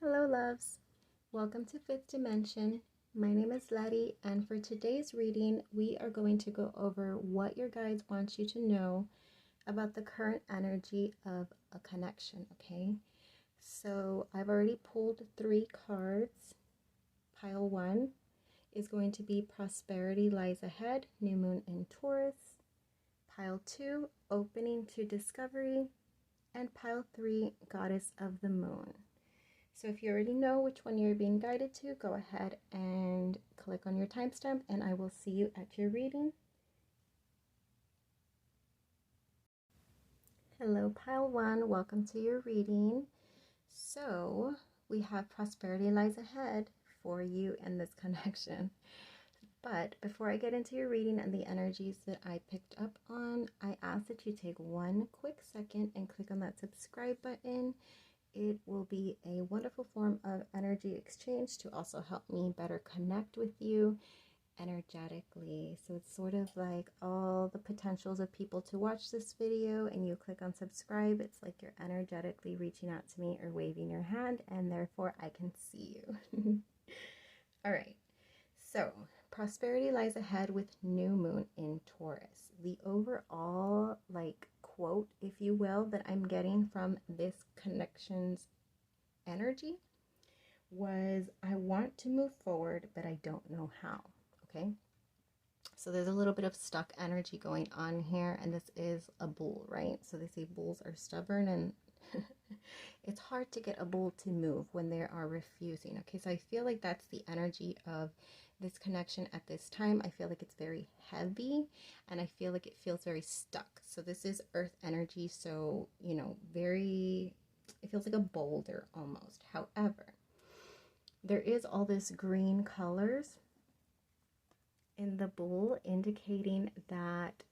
Hello loves, welcome to Fifth Dimension. My name is Letty, and for today's reading we are going to go over what your guides want you to know about the current energy of a connection. Okay, so I've already pulled 3 cards. Pile 1 is going to be Prosperity Lies Ahead, New Moon in Taurus. Pile 2, Opening to Discovery. And pile 3, Goddess of the Moon. So if you already know which one you're being guided to, go ahead and click on your timestamp and I will see you at your reading. Hello pile 1, welcome to your reading. So we have Prosperity Lies Ahead for you in this connection. But before I get into your reading and the energies that I picked up on, I ask that you take one quick second and click on that subscribe button. It will be a wonderful form of energy exchange to also help me better connect with you energetically. So it's sort of like all the potentials of people to watch this video and you click on subscribe. It's like you're energetically reaching out to me or waving your hand, and therefore I can see you. All right. So prosperity lies ahead with new moon in Taurus. The overall quote, if you will, that I'm getting from this connection's energy was, I want to move forward, but I don't know how. Okay. So there's a little bit of stuck energy going on here, and this is a bull, right? So they say bulls are stubborn, and it's hard to get a bull to move when they are refusing. Okay, so I feel like that's the energy of this connection at this time. I feel like it's very heavy and I feel like it feels very stuck. So this is earth energy, so it feels like a boulder almost. However, there is all this green colors in the bull, indicating that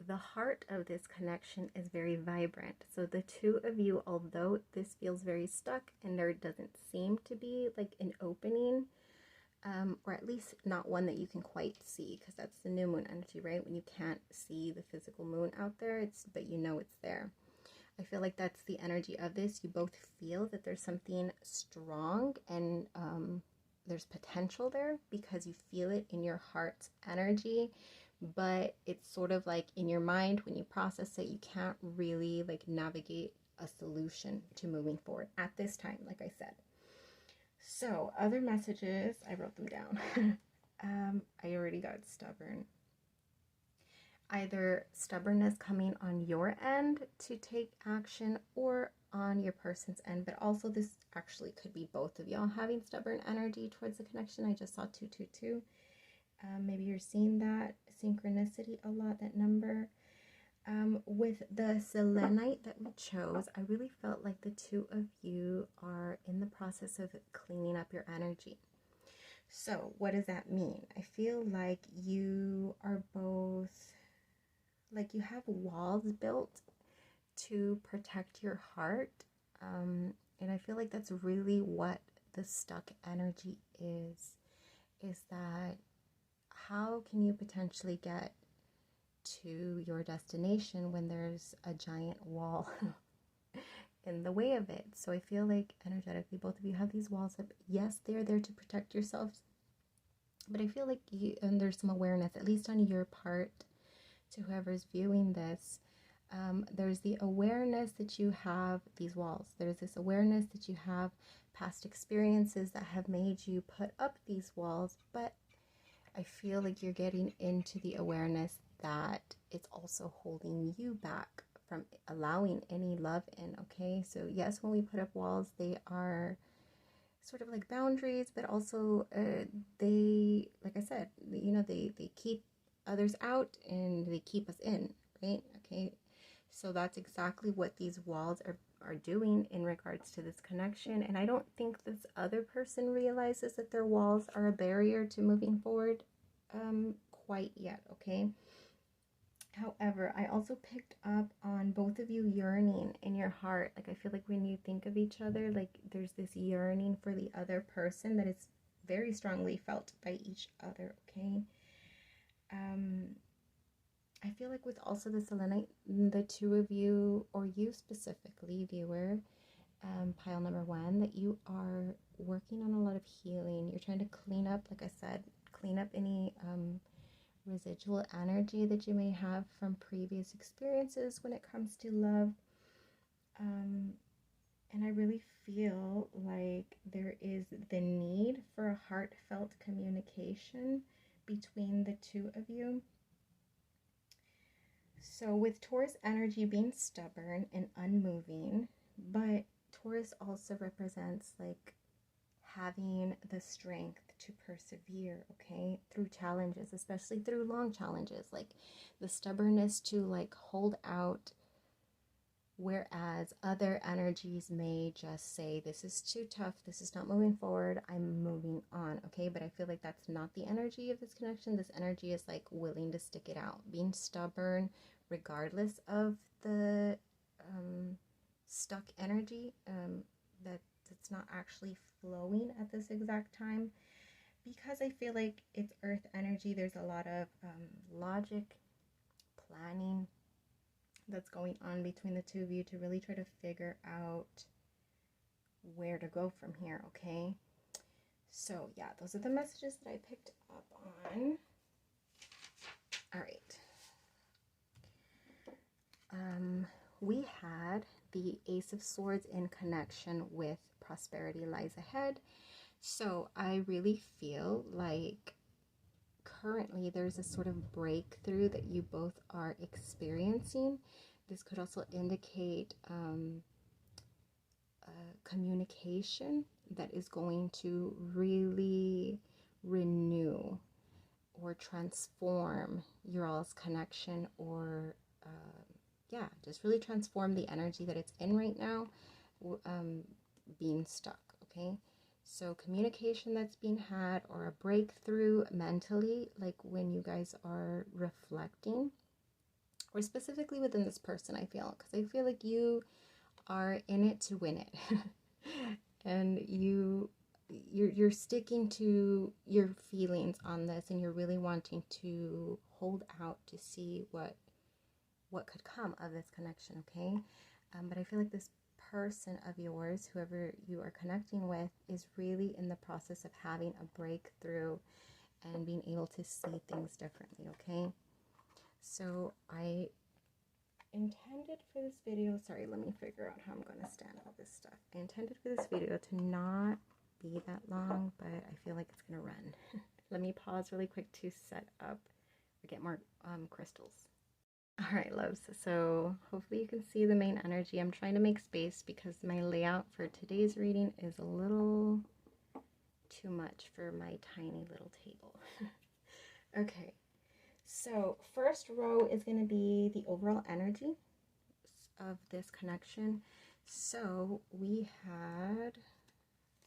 the heart of this connection is very vibrant. So the two of you, although this feels very stuck and there doesn't seem to be like an opening, or at least not one that you can quite see, because that's the new moon energy, right? When you can't see the physical moon out there, but you know it's there. I feel like that's the energy of this. You both feel that there's something strong and there's potential there because you feel it in your heart's energy, but it's sort of like in your mind, when you process it, you can't really navigate a solution to moving forward at this time, like I said. So other messages, I wrote them down. I already got stubborn. Either stubbornness coming on your end to take action or on your person's end, but also this actually could be both of y'all having stubborn energy towards the connection. I just saw 222. Maybe you're seeing that synchronicity a lot, that number. With the selenite that we chose, I really felt like the two of you are in the process of cleaning up your energy. So what does that mean? I feel like you are both, you have walls built to protect your heart. And I feel like that's really what the stuck energy is that how can you potentially get to your destination when there's a giant wall in the way of it? So I feel like energetically both of you have these walls up. Yes, they're there to protect yourselves, but I feel like and there's some awareness, at least on your part, to whoever's viewing this. There's the awareness that you have these walls. There's this awareness that you have past experiences that have made you put up these walls, but I feel like you're getting into the awareness that it's also holding you back from allowing any love in. Okay, so yes, when we put up walls, they are sort of like boundaries, but also they, like I said, they keep others out and they keep us in, right? Okay, so that's exactly what these walls are doing in regards to this connection. And I don't think this other person realizes that their walls are a barrier to moving forward quite yet. Okay, however, I also picked up on both of you yearning in your heart. Like, I feel like when you think of each other, there's this yearning for the other person that is very strongly felt by each other. Okay, I feel like with also the selenite, the two of you, or you specifically, viewer, pile number 1, that you are working on a lot of healing. You're trying to clean up, like I said, clean up any residual energy that you may have from previous experiences when it comes to love. And I really feel like there is the need for a heartfelt communication between the two of you. So with Taurus energy being stubborn and unmoving, but Taurus also represents like having the strength to persevere, okay, through challenges, especially through long challenges, like the stubbornness to like hold out, whereas other energies may just say, this is too tough, this is not moving forward, I'm moving on, okay? But I feel like that's not the energy of this connection. This energy is like willing to stick it out, being stubborn regardless of the stuck energy that's not actually flowing at this exact time. Because I feel like it's earth energy, there's a lot of logic, planning that's going on between the two of you to really try to figure out where to go from here, okay? So yeah, those are the messages that I picked up on. All right. We had the Ace of Swords in connection with prosperity lies ahead. So I really feel like currently there's a sort of breakthrough that you both are experiencing. This could also indicate communication that is going to really renew or transform your all's connection, or yeah, just really transform the energy that it's in right now, being stuck, okay? So communication that's being had, or a breakthrough mentally, like when you guys are reflecting, or specifically within this person, I feel, because I feel like you are in it to win it. And you're sticking to your feelings on this, and you're really wanting to hold out to see what could come of this connection, okay? But I feel like this person of yours, whoever you are connecting with, is really in the process of having a breakthrough and being able to see things differently, okay? So I intended for this video, sorry, let me figure out how I'm going to stand all this stuff. I intended for this video to not be that long, but I feel like it's going to run. Let me pause really quick to set up or get more crystals. All right, loves, so hopefully you can see the main energy. I'm trying to make space because my layout for today's reading is a little too much for my tiny little table. Okay, so first row is going to be the overall energy of this connection. So we had,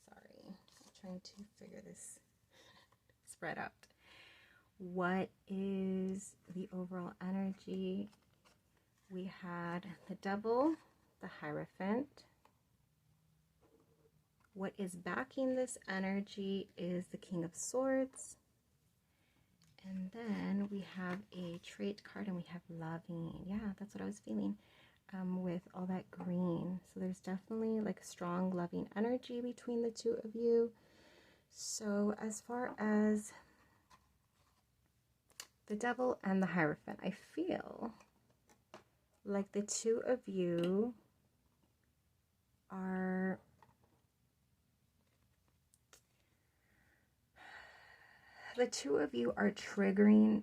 sorry, I'm trying to figure this spread out. What is the overall energy? We had the Devil, the Hierophant. What is backing this energy is the King of Swords. And then we have a trait card, and we have loving. Yeah, that's what I was feeling with all that green. So there's definitely like a strong loving energy between the two of you. So as far as the Devil and the Hierophant, I feel like the two of you are triggering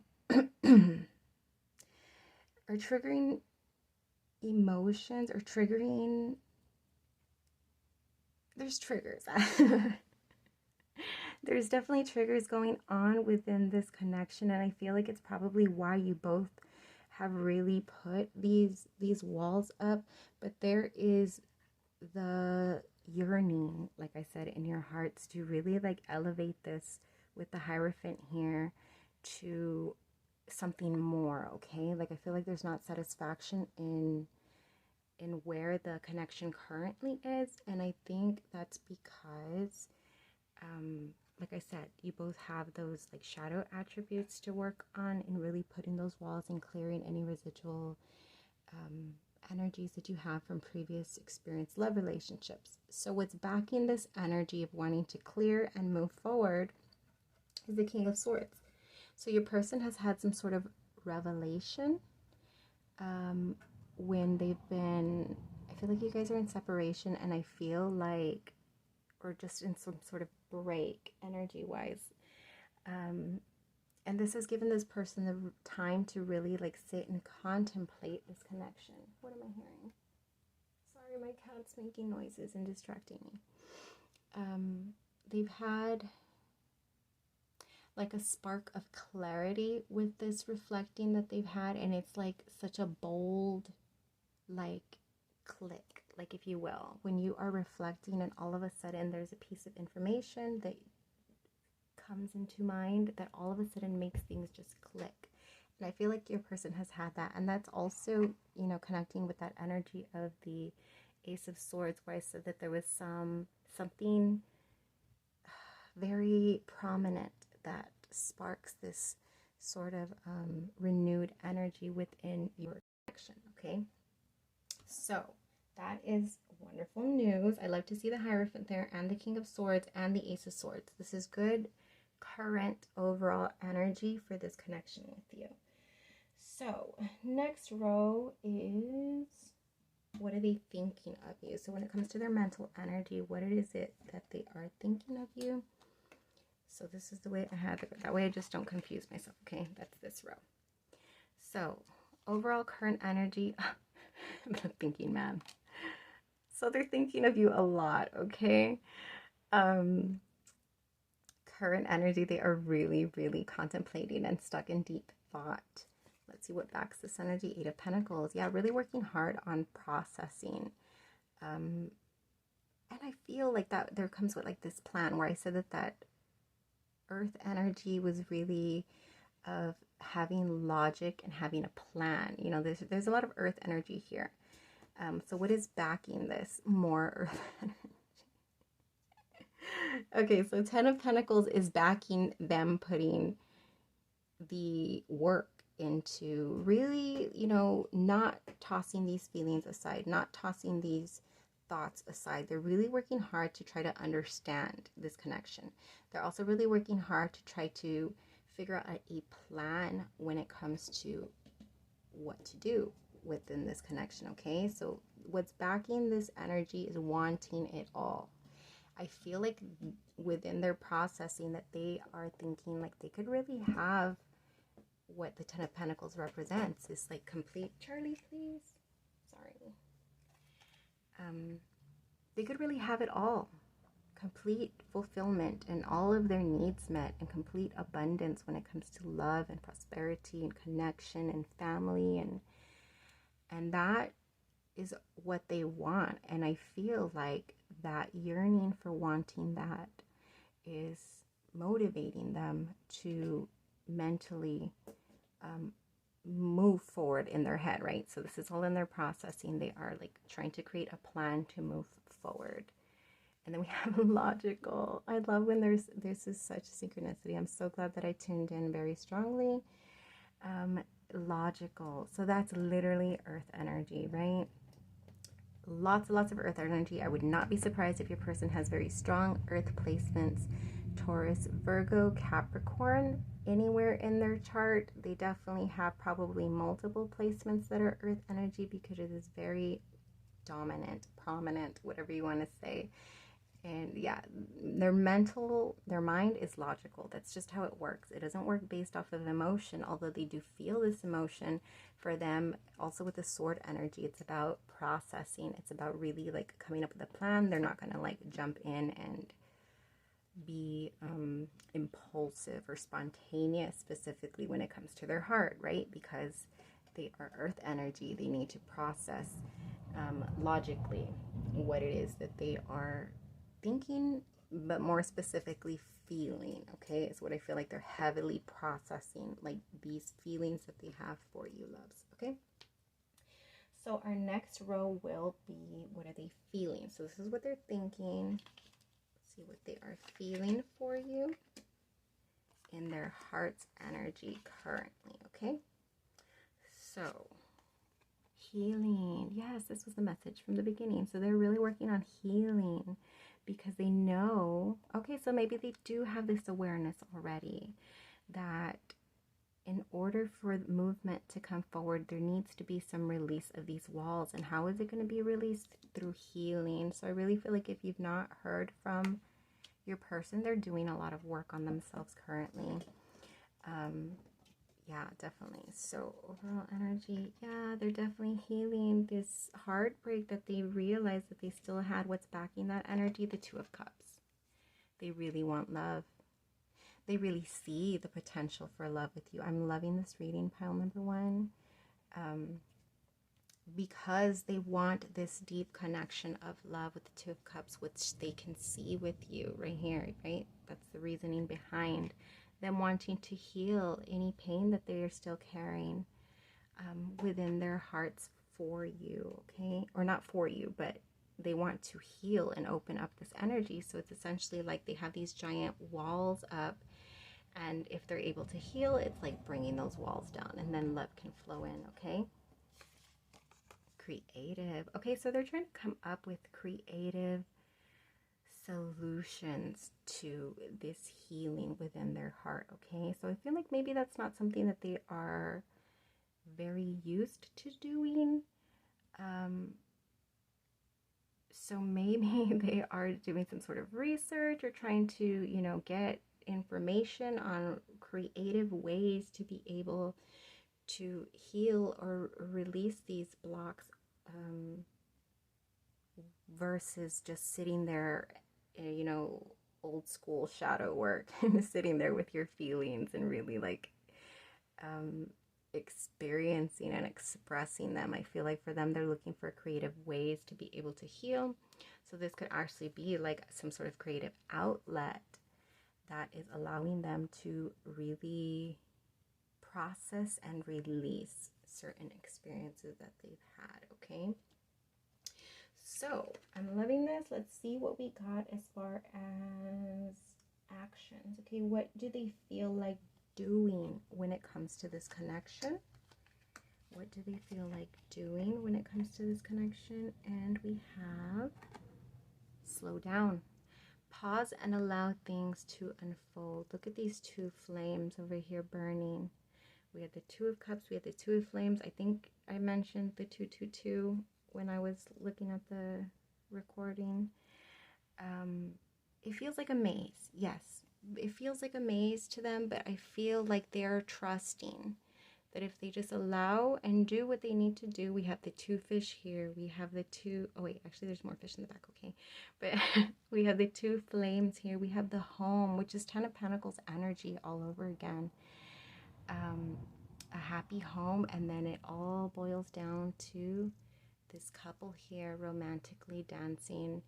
emotions, or triggering, there's triggers. There's definitely triggers going on within this connection, and I feel like it's probably why you both have really put these walls up. But there is the yearning, like I said, in your hearts to really like elevate this with the Hierophant here to something more, okay? Like I feel like there's not satisfaction in where the connection currently is, and I think that's because like I said, you both have those like shadow attributes to work on, and really putting those walls and clearing any residual energies that you have from previous experienced love relationships. So what's backing this energy of wanting to clear and move forward is the King of Swords. So your person has had some sort of revelation when they've been, I feel like you guys are in separation, and I feel like, or just in some sort of break energy-wise. And this has given this person the time to really like sit and contemplate this connection. What am I hearing? Sorry, my cat's making noises and distracting me. They've had like a spark of clarity with this reflecting that they've had, and it's like such a bold like click, like if you will, when you are reflecting and all of a sudden there's a piece of information that comes into mind that all of a sudden makes things just click. And I feel like your person has had that, and that's also, you know, connecting with that energy of the Ace of Swords, where I said that there was something very prominent that sparks this sort of renewed energy within your connection. Okay, so that is wonderful news. I love to see the Hierophant there and the King of Swords and the Ace of Swords. This is good current overall energy for this connection with you. So next row is, what are they thinking of you? So when it comes to their mental energy, what is it that they are thinking of you? So this is the way I had it. That way I just don't confuse myself. Okay, that's this row. So overall current energy, the thinking man. So they're thinking of you a lot, okay? Current energy, they are really, really contemplating and stuck in deep thought. Let's see what backs this energy. 8 of Pentacles. Yeah, really working hard on processing. And I feel like that there comes with like this plan where I said that earth energy was really of having logic and having a plan. You know, there's a lot of earth energy here. So what is backing this? More earth energy. Okay, so 10 of Pentacles is backing them putting the work into really, you know, not tossing these feelings aside, not tossing these thoughts aside. They're really working hard to try to understand this connection. They're also really working hard to try to figure out a plan when it comes to what to do within this connection, okay? So what's backing this energy is wanting it all. I feel like within their processing that they are thinking like they could really have what the 10 of Pentacles represents, is like complete, Charlie, please. Sorry. They could really have it all. Complete fulfillment and all of their needs met, and complete abundance when it comes to love and prosperity and connection and family, and that is what they want. And I feel like that yearning for wanting that is motivating them to mentally move forward in their head, right? So this is all in their processing. They are like trying to create a plan to move forward. And then we have logical. I love when there's such synchronicity. I'm so glad that I tuned in very strongly. Logical. So that's literally earth energy, right? Lots and lots of earth energy. I would not be surprised if your person has very strong earth placements. Taurus, Virgo, Capricorn, anywhere in their chart. They definitely have probably multiple placements that are earth energy because it is very dominant, prominent, whatever you want to say. And yeah, their mind is logical. That's just how it works. It doesn't work based off of emotion, although they do feel this emotion. For them, also with the sword energy, it's about processing. It's about really like coming up with a plan. They're not going to like jump in and be impulsive or spontaneous, specifically when it comes to their heart, right? Because they are earth energy. They need to process logically what it is that they are thinking, but more specifically feeling, okay? Is what I feel like they're heavily processing, like these feelings that they have for you, loves, okay? So our next row will be, what are they feeling? So this is what they're thinking. Let's see what they are feeling for you in their heart's energy currently, okay? So healing. Yes, this was the message from the beginning. So they're really working on healing because they know, okay, so maybe they do have this awareness already that in order for movement to come forward, there needs to be some release of these walls. And how is it going to be released? Through healing. So I really feel like if you've not heard from your person, they're doing a lot of work on themselves currently. Yeah, definitely. So overall energy, yeah, they're definitely healing this heartbreak that they realize that they still had. What's backing that energy? The Two of Cups. They really want love. They really see the potential for love with you. I'm loving this reading, pile number one, because they want this deep connection of love with the Two of Cups, which they can see with you right here, right? That's the reasoning behind them wanting to heal any pain that they are still carrying within their hearts for you, okay? Or not for you, but they want to heal and open up this energy. So it's essentially like they have these giant walls up, and if they're able to heal, it's like bringing those walls down, and then love can flow in, okay? Creative. Okay, so they're trying to come up with creative solutions to this healing within their heart, okay? So I feel like maybe that's not something that they are very used to doing. So maybe they are doing some sort of research or trying to, you know, get information on creative ways to be able to heal or release these blocks, versus just sitting there, you know, old school shadow work, sitting there with your feelings and really like experiencing and expressing them. I feel like for them, they're looking for creative ways to be able to heal. So this could actually be like some sort of creative outlet that is allowing them to really process and release certain experiences that they've had, okay? So I'm loving this. Let's see what we got as far as actions. Okay, what do they feel like doing when it comes to this connection? What do they feel like doing when it comes to this connection? And we have slow down. Pause and allow things to unfold. Look at these two flames over here burning. We had the Two of Cups, we had the Two of Flames. I think I mentioned the 222 when I was looking at the recording. It feels like a maze. Yes, it feels like a maze to them, but I feel like they're trusting that if they just allow and do what they need to do. We have the two fish here. We have the two, oh wait, actually there's more fish in the back, okay. But we have the two flames here. We have the home, which is Ten of Pentacles energy all over again. A happy home, and then it all boils down to this couple here romantically dancing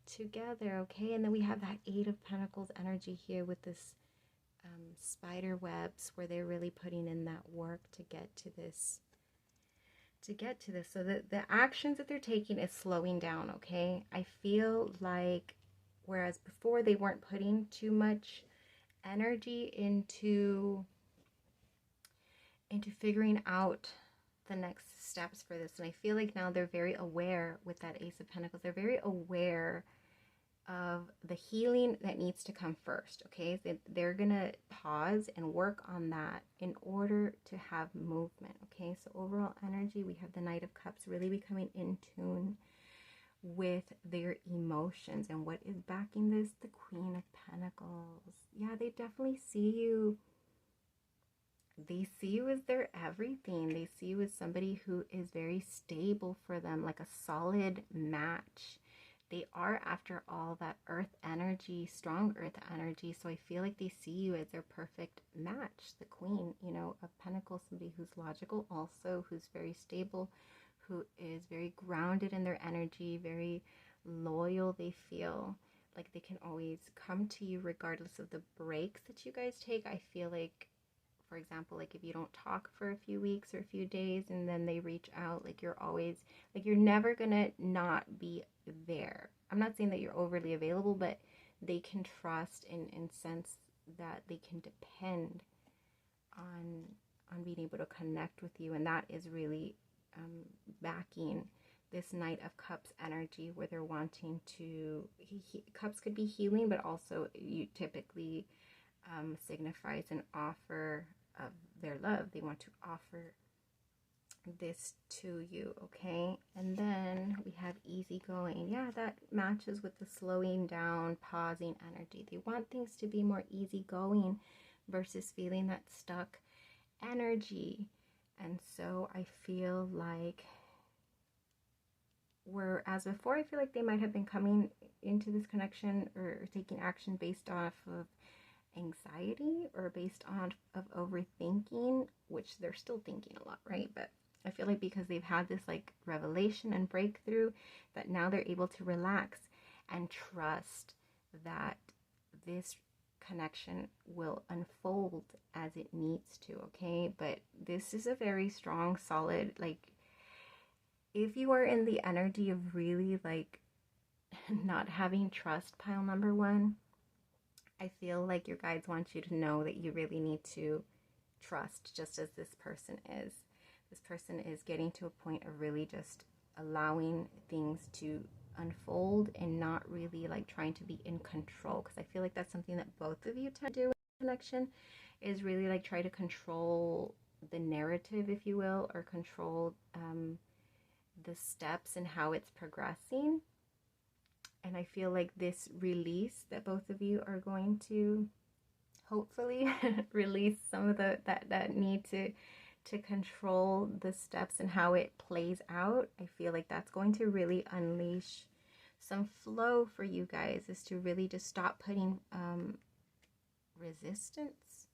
together, okay? And then we have that Eight of Pentacles energy here with this spider webs, where they're really putting in that work to get to this. So the actions that they're taking is slowing down, okay? I feel like whereas before they weren't putting too much energy into figuring out the next steps for this, and I feel like now they're very aware with that Ace of Pentacles. They're very aware of the healing that needs to come first, okay? They're gonna pause and work on that in order to have movement, okay? So overall energy, we have the Knight of Cups really becoming in tune with their emotions. And what is backing this? The Queen of Pentacles. Yeah, they definitely see you. They see you as their everything. They see you as somebody who is very stable for them, like a solid match. They are, after all, that earth energy, strong earth energy. So I feel like they see you as their perfect match. The Queen, you know, of Pentacles, somebody who's logical also, who's very stable, who is very grounded in their energy, very loyal. They feel like they can always come to you regardless of the breaks that you guys take. I feel like, for example, like if you don't talk for a few weeks or a few days and then they reach out, like you're always, like you're never gonna not be there. I'm not saying that you're overly available, but they can trust in sense that they can depend on being able to connect with you. And that is really backing this Knight of Cups energy, where they're wanting to, cups could be healing, but also you typically signifies an offer of their love. They want to offer this to you, okay? And then we have easygoing. Yeah, that matches with the slowing down, pausing energy. They want things to be more easygoing versus feeling that stuck energy. And so I feel like, whereas before I feel like they might have been coming into this connection or taking action based off of anxiety or based on of overthinking, which they're still thinking a lot, right? But I feel like because they've had this like revelation and breakthrough, that now they're able to relax and trust that this connection will unfold as it needs to, okay? But this is a very strong, solid, like, if you are in the energy of really like not having trust, pile number one, I feel like your guides want you to know that you really need to trust, just as this person is. This person is getting to a point of really just allowing things to unfold and not really like trying to be in control, because I feel like that's something that both of you tend to do in connection, is really like try to control the narrative, if you will, or control the steps and how it's progressing. And I feel like this release that both of you are going to hopefully release some of that need to control the steps and how it plays out. I feel like that's going to really unleash some flow for you guys, is to really just stop putting resistance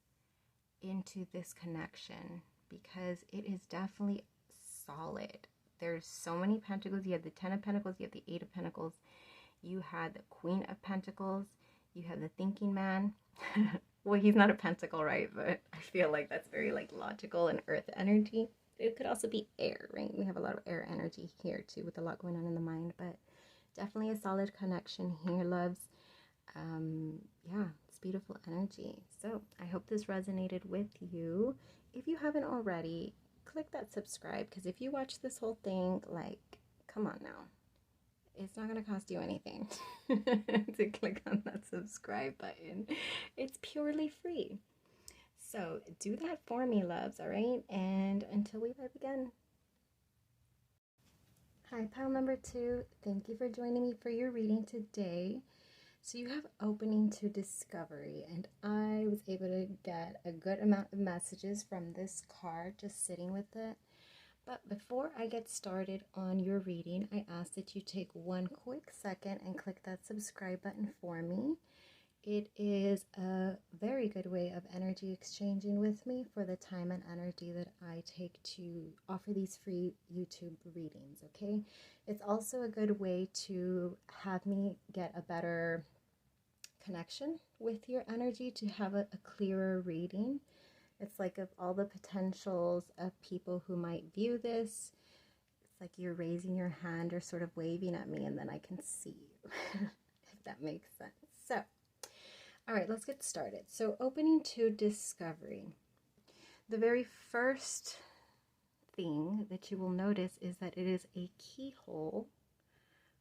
into this connection, because it is definitely solid. There's so many pentacles. You have the 10 of Pentacles, you have the 8 of Pentacles, you had the Queen of Pentacles, you have the Thinking Man. Well, he's not a pentacle, right? But I feel like that's very like logical and earth energy. It could also be air, right? We have a lot of air energy here too, with a lot going on in the mind, but definitely a solid connection here, loves. Yeah, it's beautiful energy. So I hope this resonated with you. If you haven't already, click that subscribe, because if you watch this whole thing, like, come on now. It's not going to cost you anything to click on that subscribe button. It's purely free. So do that for me, loves, all right? And until we vibe again. Hi, pile number 2. Thank you for joining me for your reading today. So you have opening to discovery, and I was able to get a good amount of messages from this card just sitting with it. But before I get started on your reading, I ask that you take one quick second and click that subscribe button for me. It is a very good way of energy exchanging with me for the time and energy that I take to offer these free YouTube readings, okay? It's also a good way to have me get a better connection with your energy, to have a clearer reading. It's like, of all the potentials of people who might view this, it's like you're raising your hand or sort of waving at me, and then I can see you, if that makes sense. So, all right, let's get started. So, opening to discovery. The very first thing that you will notice is that it is a keyhole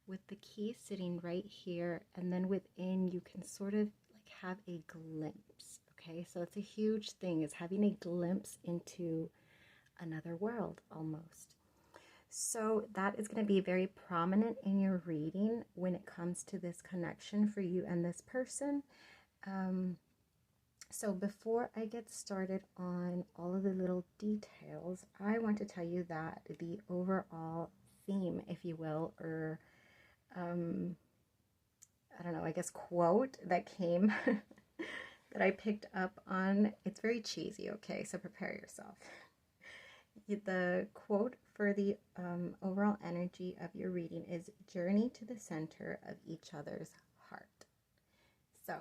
with the key sitting right here, and then within you can sort of like have a glimpse. Okay, so it's a huge thing, is having a glimpse into another world almost. So that is going to be very prominent in your reading when it comes to this connection for you and this person. So before I get started on all of the little details, I want to tell you that the overall theme, if you will, or I don't know, I guess quote that came that I picked up on, it's very cheesy, okay, so prepare yourself. The quote for the overall energy of your reading is, journey to the center of each other's heart. So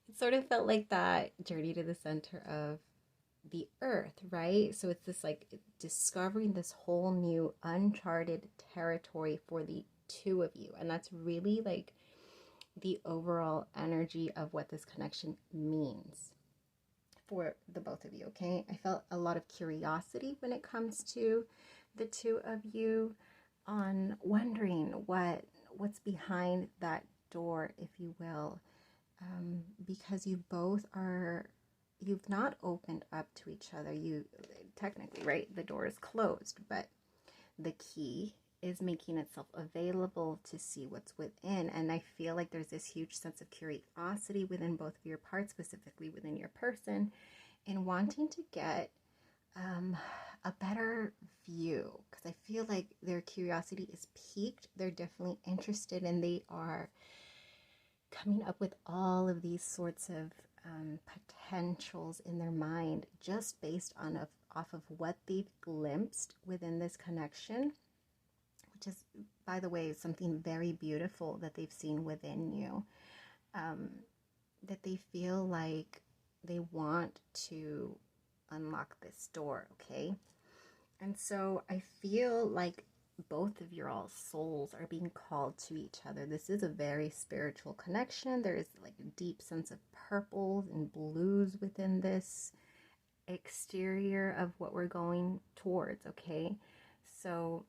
it sort of felt like that, journey to the center of the earth, right? So it's this like discovering this whole new uncharted territory for the two of you, and that's really like the overall energy of what this connection means. for the both of you, okay? I felt a lot of curiosity when it comes to the two of you, on wondering what's behind that door, if you will, because you've not opened up to each other. You technically, right, the door is closed, but the key is making itself available to see what's within. And I feel like there's this huge sense of curiosity within both of your parts, specifically within your person, in wanting to get a better view, because I feel like their curiosity is piqued. They're definitely interested, and they are coming up with all of these sorts of potentials in their mind, just based off of what they've glimpsed within this connection, which is, by the way, something very beautiful that they've seen within you, that they feel like they want to unlock this door, okay? And so I feel like both of your all souls are being called to each other. This is a very spiritual connection. There is like a deep sense of purples and blues within this exterior of what we're going towards, okay? So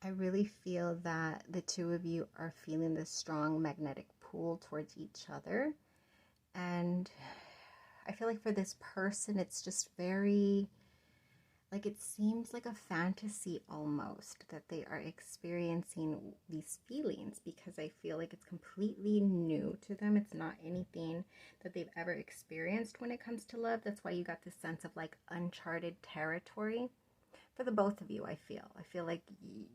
I really feel that the two of you are feeling this strong magnetic pull towards each other. And I feel like for this person, it's just very, like, it seems like a fantasy almost that they are experiencing these feelings, because I feel like it's completely new to them. It's not anything that they've ever experienced when it comes to love. That's why you got this sense of like uncharted territory for the both of you. I feel like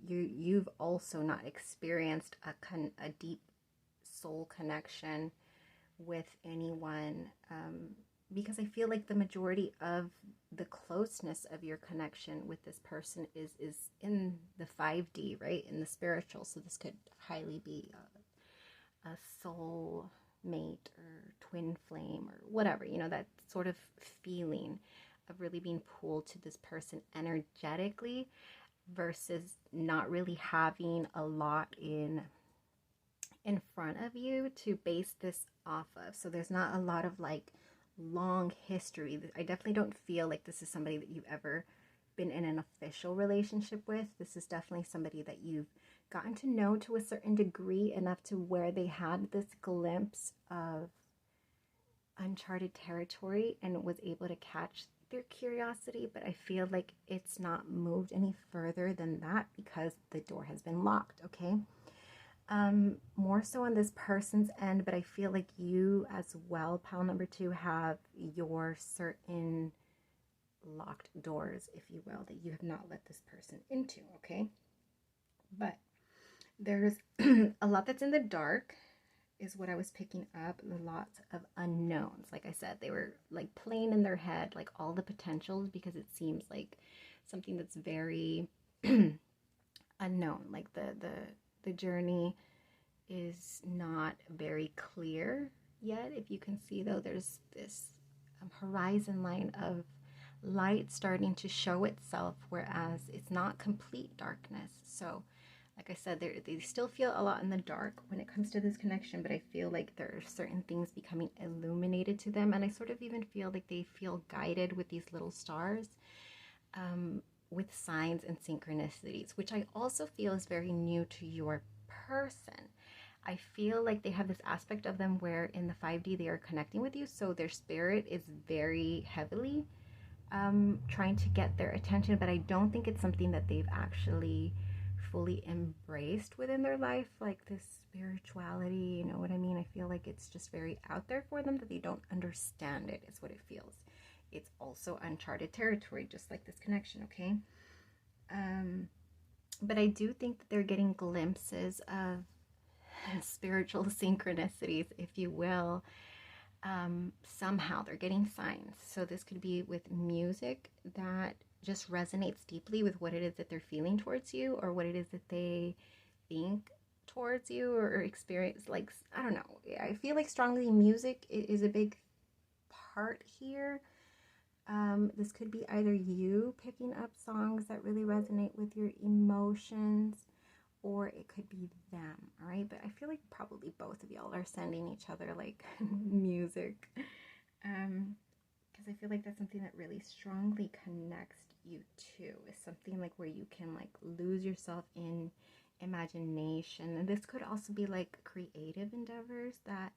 you've also not experienced a deep soul connection with anyone, because I feel like the majority of the closeness of your connection with this person is in the 5D, right? In the spiritual. So this could highly be a soul mate or twin flame or whatever, you know, that sort of feeling of really being pulled to this person energetically, versus not really having a lot in front of you to base this off of. So there's not a lot of like long history. I definitely don't feel like this is somebody that you've ever been in an official relationship with. This is definitely somebody that you've gotten to know to a certain degree, enough to where they had this glimpse of uncharted territory and was able to catch their curiosity. But I feel like it's not moved any further than that because the door has been locked, okay? More so on this person's end, but I feel like you as well, pile number 2, have your certain locked doors, if you will, that you have not let this person into, okay? But there's a lot that's in the dark, is what I was picking up. Lots of unknowns. Like I said, they were like playing in their head, like all the potentials, because it seems like something that's very unknown. Like the journey is not very clear yet. If you can see, though, there's this horizon line of light starting to show itself, whereas it's not complete darkness. So like I said, they still feel a lot in the dark when it comes to this connection, but I feel like there are certain things becoming illuminated to them, and I sort of even feel like they feel guided with these little stars, with signs and synchronicities, which I also feel is very new to your person. I feel like they have this aspect of them where in the 5D they are connecting with you, so their spirit is very heavily trying to get their attention, but I don't think it's something that they've actually fully embraced within their life, like this spirituality, you know what I mean? I feel like it's just very out there for them, that they don't understand it, is what it feels. It's also uncharted territory, just like this connection, okay? But I do think that they're getting glimpses of spiritual synchronicities, if you will. Somehow they're getting signs. So this could be with music that just resonates deeply with what it is that they're feeling towards you, or what it is that they think towards you or experience. Like, I don't know, I feel like strongly music is a big part here. This could be either you picking up songs that really resonate with your emotions, or it could be them, all right? But I feel like probably both of y'all are sending each other like music. because I feel like that's something that really strongly connects you to. It's something like where you can like lose yourself in imagination. And this could also be like creative endeavors that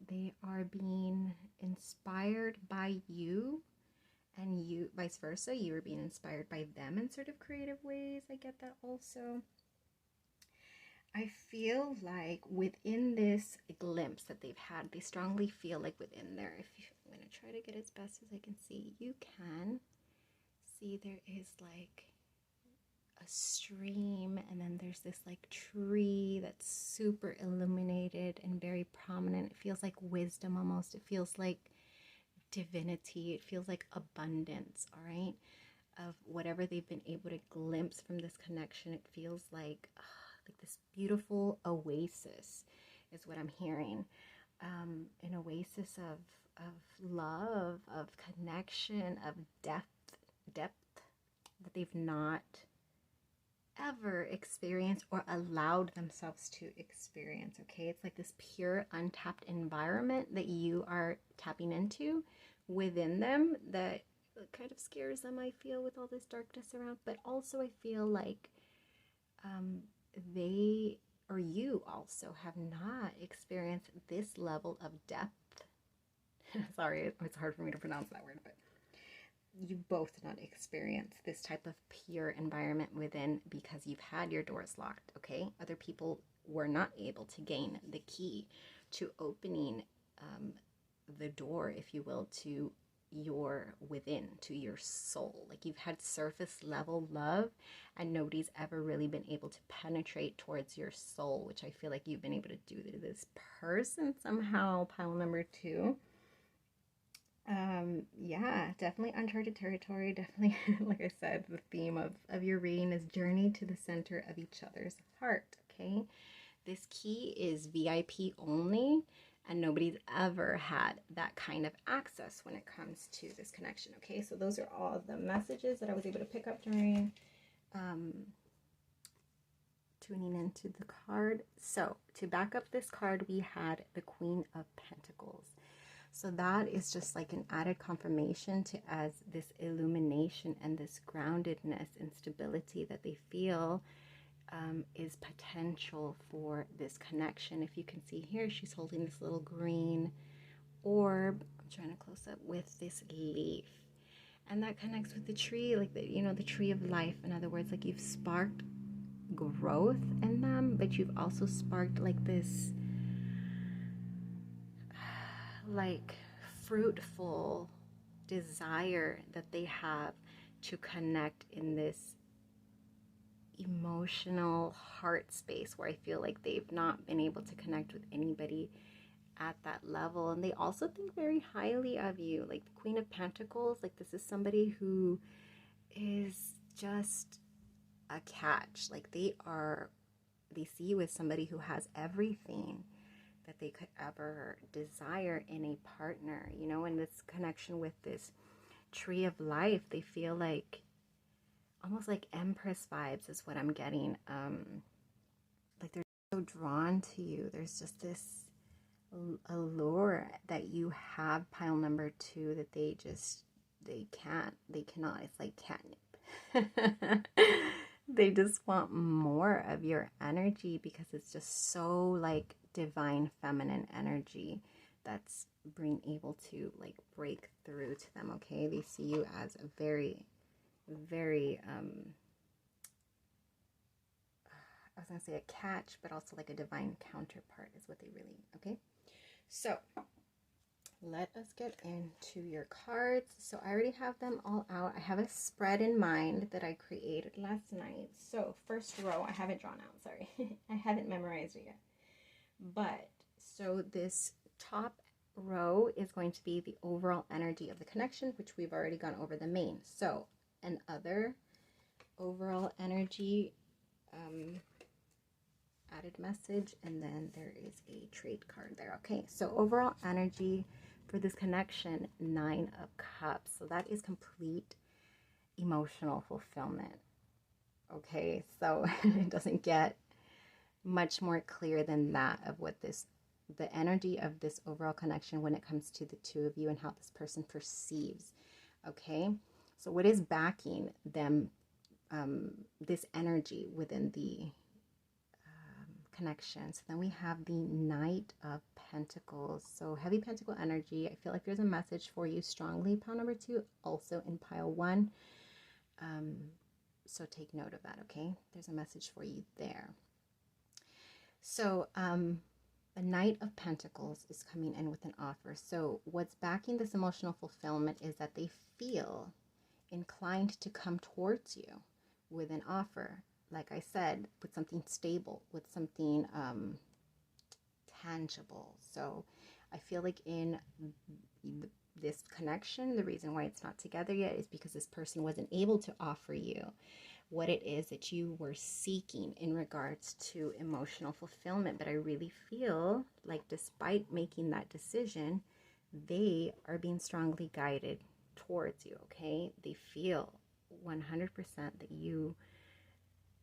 they are being inspired by you, and you vice versa, you are being inspired by them in sort of creative ways. I get that also. I feel like within this glimpse that they've had, they strongly feel like within there, I'm going to try to get as best as I can see, you can see there is like a stream, and then there's this like tree that's super illuminated and very prominent. It feels like wisdom almost. It feels like divinity. It feels like abundance, all right, of whatever they've been able to glimpse from this connection. It feels like this beautiful oasis is what I'm hearing. An oasis of love, of connection, of depth that they've not ever experienced or allowed themselves to experience. Okay, it's like this pure untapped environment that you are tapping into within them that kind of scares them, I feel, with all this darkness around. But also I feel like they or you also have not experienced this level of depth. Sorry, it's hard for me to pronounce that word, but you both not experienced this type of pure environment within, because you've had your doors locked. Okay, other people were not able to gain the key to opening the door, if you will, to your within, to your soul. Like you've had surface level love and nobody's ever really been able to penetrate towards your soul, which I feel like you've been able to do to this person somehow. Pile number 2. Yeah, definitely uncharted territory. Definitely, like I said, the theme of your reading is journey to the center of each other's heart. Okay, this key is VIP only, and nobody's ever had that kind of access when it comes to this connection. Okay, so those are all the messages that I was able to pick up during tuning into the card. So to back up this card, we had the Queen of Pentacles. So that is just like an added confirmation to as this illumination and this groundedness and stability that they feel is potential for this connection. If you can see here, she's holding this little green orb. I'm trying to close up with this leaf. And that connects with the tree, like the, you know, the tree of life. In other words, like you've sparked growth in them, but you've also sparked like this like fruitful desire that they have to connect in this emotional heart space where I feel like they've not been able to connect with anybody at that level. And they also think very highly of you, like the Queen of Pentacles. Like this is somebody who is just a catch. Like they see you as somebody who has everything that they could ever desire in a partner, you know. And this connection with this tree of life, they feel like almost like Empress vibes is what I'm getting. Like they're so drawn to you. There's just this allure that you have, pile number 2, that they cannot. It's like catnip. They just want more of your energy because it's just so like divine feminine energy that's being able to like break through to them. Okay, they see you as a very I was gonna say a catch, but also like a divine counterpart is what they really. Okay, so let us get into your cards. So I already have them all out. I have a spread in mind that I created last night. So first row, I haven't drawn out, sorry. I haven't memorized it yet. But so this top row is going to be the overall energy of the connection, which we've already gone over the main. So another overall energy added message, and then there is a trade card there. Okay, so overall energy for this connection, 9 of Cups. So that is complete emotional fulfillment. Okay, so it doesn't get much more clear than that of what this the energy of this overall connection when it comes to the two of you and how this person perceives. Okay, so what is backing them, this energy within the connection? So then we have the Knight of Pentacles. So heavy pentacle energy. I feel like there's a message for you strongly, pile number 2, also in pile 1. So take note of that, okay? There's a message for you there. So the Knight of Pentacles is coming in with an offer. So what's backing this emotional fulfillment is that they feel inclined to come towards you with an offer. Like I said, with something stable, with something tangible. So I feel like in this connection, the reason why it's not together yet is because this person wasn't able to offer you what it is that you were seeking in regards to emotional fulfillment. But I really feel like despite making that decision, they are being strongly guided towards you, okay? They feel 100%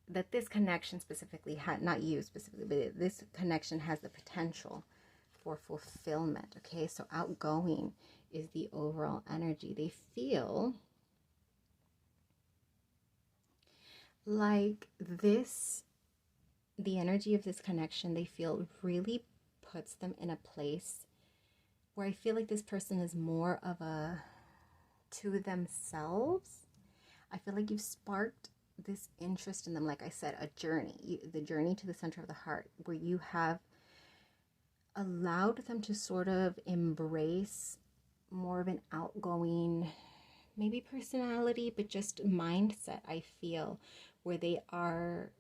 that this connection specifically not you specifically, but this connection has the potential for fulfillment, okay? So outgoing is the overall energy. They feel like the energy of this connection, they feel really puts them in a place where I feel like this person is more of a to themselves. I feel like you've sparked this interest in them, like I said, a journey, the journey to the center of the heart, where you have allowed them to sort of embrace more of an outgoing, maybe personality, but just mindset, I feel, where they are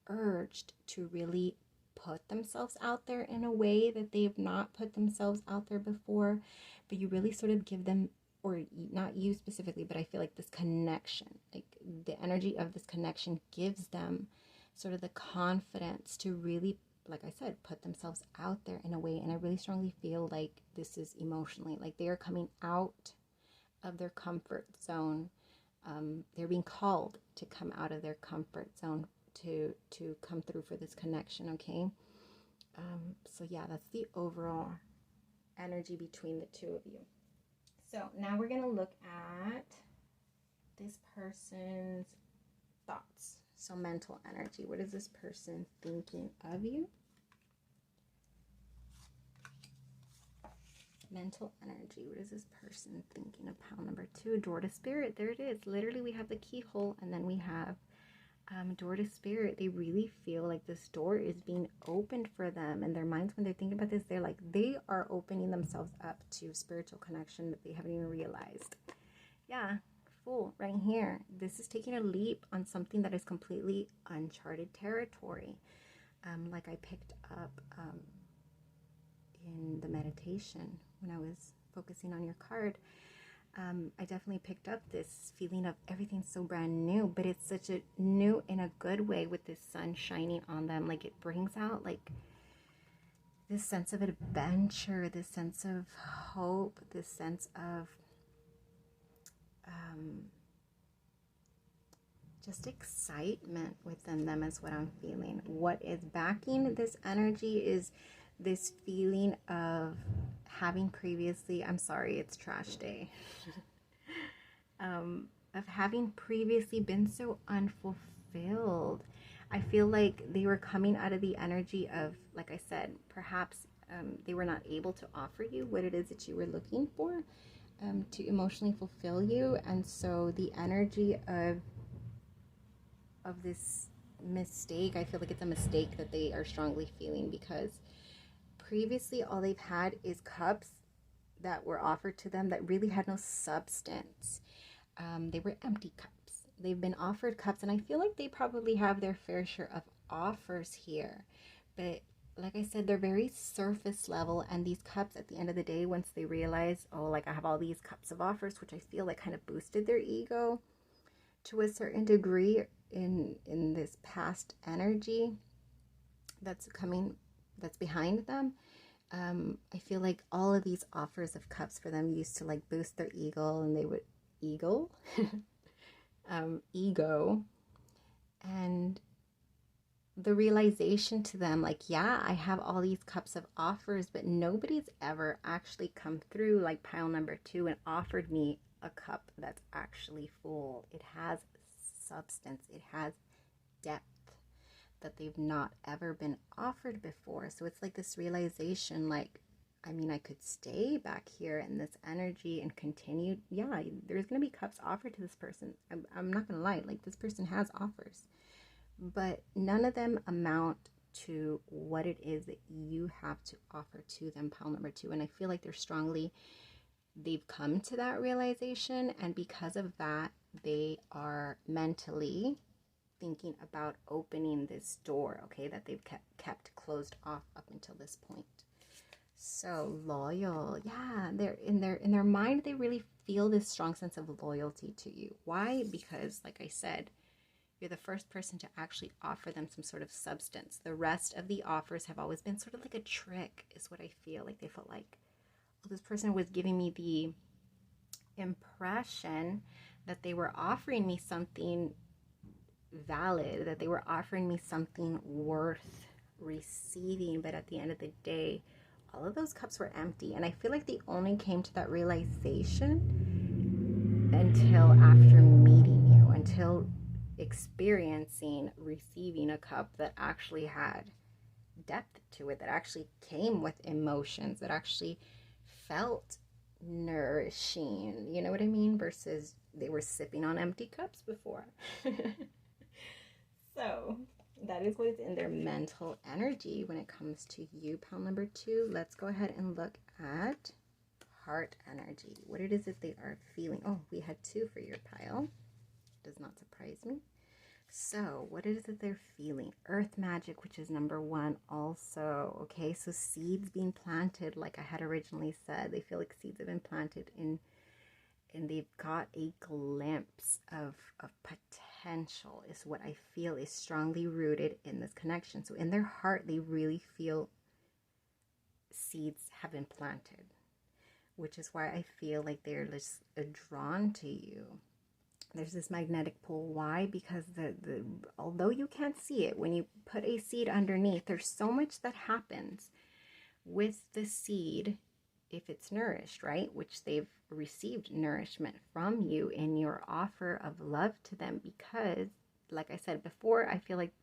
urged to really put themselves out there in a way that they've not put themselves out there before, but you really sort of give them, or not you specifically, but I feel like this connection, like the energy of this connection gives them sort of the confidence to really, like I said, put themselves out there in a way. And I really strongly feel like this is emotionally, like they are coming out of their comfort zone. They're being called to come out of their comfort zone to come through for this connection, okay? So yeah, that's the overall energy between the two of you. So now we're going to look at this person's thoughts. So mental energy. What is this person thinking of you? Mental energy. What is this person thinking of? Pile number 2, door to spirit. There it is. Literally, we have the keyhole, and then we have door to spirit. They really feel like this door is being opened for them in their minds. When they're thinking about this, they're like, they are opening themselves up to spiritual connection that they haven't even realized. Yeah, Fool right here. This is taking a leap on something that is completely uncharted territory. Like I picked up in the meditation when I was focusing on your card. I definitely picked up this feeling of everything's so brand new, but it's such a new in a good way with this sun shining on them. Like it brings out like this sense of adventure, this sense of hope, this sense of just excitement within them is what I'm feeling. What is backing this energy is this feeling of having previously, I'm sorry, it's trash day, of having previously been so unfulfilled. I feel like they were coming out of the energy of, like I said, perhaps they were not able to offer you what it is that you were looking for to emotionally fulfill you. And so the energy of this mistake, I feel like it's a mistake that they are strongly feeling, because previously all they've had is cups that were offered to them that really had no substance. They were empty cups. They've been offered cups, and I feel like they probably have their fair share of offers here, but like I said, they're very surface level. And these cups, at the end of the day, once they realize, oh, like I have all these cups of offers, which I feel like kind of boosted their ego to a certain degree in this past energy that's behind them. I feel like all of these offers of cups for them used to like boost their ego, and they would ego, and the realization to them, like, yeah, I have all these cups of offers, but nobody's ever actually come through like pile number 2 and offered me a cup that's actually full. It has substance, it has depth that they've not ever been offered before. So it's like this realization, like, I mean, I could stay back here in this energy and continue. Yeah, there's going to be cups offered to this person. I'm not going to lie, like, this person has offers, but none of them amount to what it is that you have to offer to them, pile number 2. And I feel like they've come to that realization, and because of that, they are mentally thinking about opening this door, okay, that they've kept closed off up until this point. So loyal, yeah, they're in their mind, they really feel this strong sense of loyalty to you. Why? Because, like I said, you're the first person to actually offer them some sort of substance. The rest of the offers have always been sort of like a trick, is what I feel like. They felt like, oh, this person was giving me the impression that they were offering me something valid, that they were offering me something worth receiving, but at the end of the day, all of those cups were empty. And I feel like they only came to that realization until after meeting you, until experiencing receiving a cup that actually had depth to it, that actually came with emotions, that actually felt nourishing, you know what I mean, versus they were sipping on empty cups before. So that is what is in their mental energy when it comes to you, pile number 2. Let's go ahead and look at heart energy. What it is that they are feeling. Oh, we had 2 for your pile. Does not surprise me. So what is it that they're feeling? Earth magic, which is number 1 also. Okay, so seeds being planted, like I had originally said. They feel like seeds have been planted in, and they've got a glimpse of potential, is what I feel is strongly rooted in this connection. So in their heart, they really feel seeds have been planted, which is why I feel like they're just drawn to you. There's this magnetic pull. Why? Because although you can't see it, when you put a seed underneath, there's so much that happens with the seed if it's nourished, right? Which they've received nourishment from you in your offer of love to them, because, like I said before, I feel like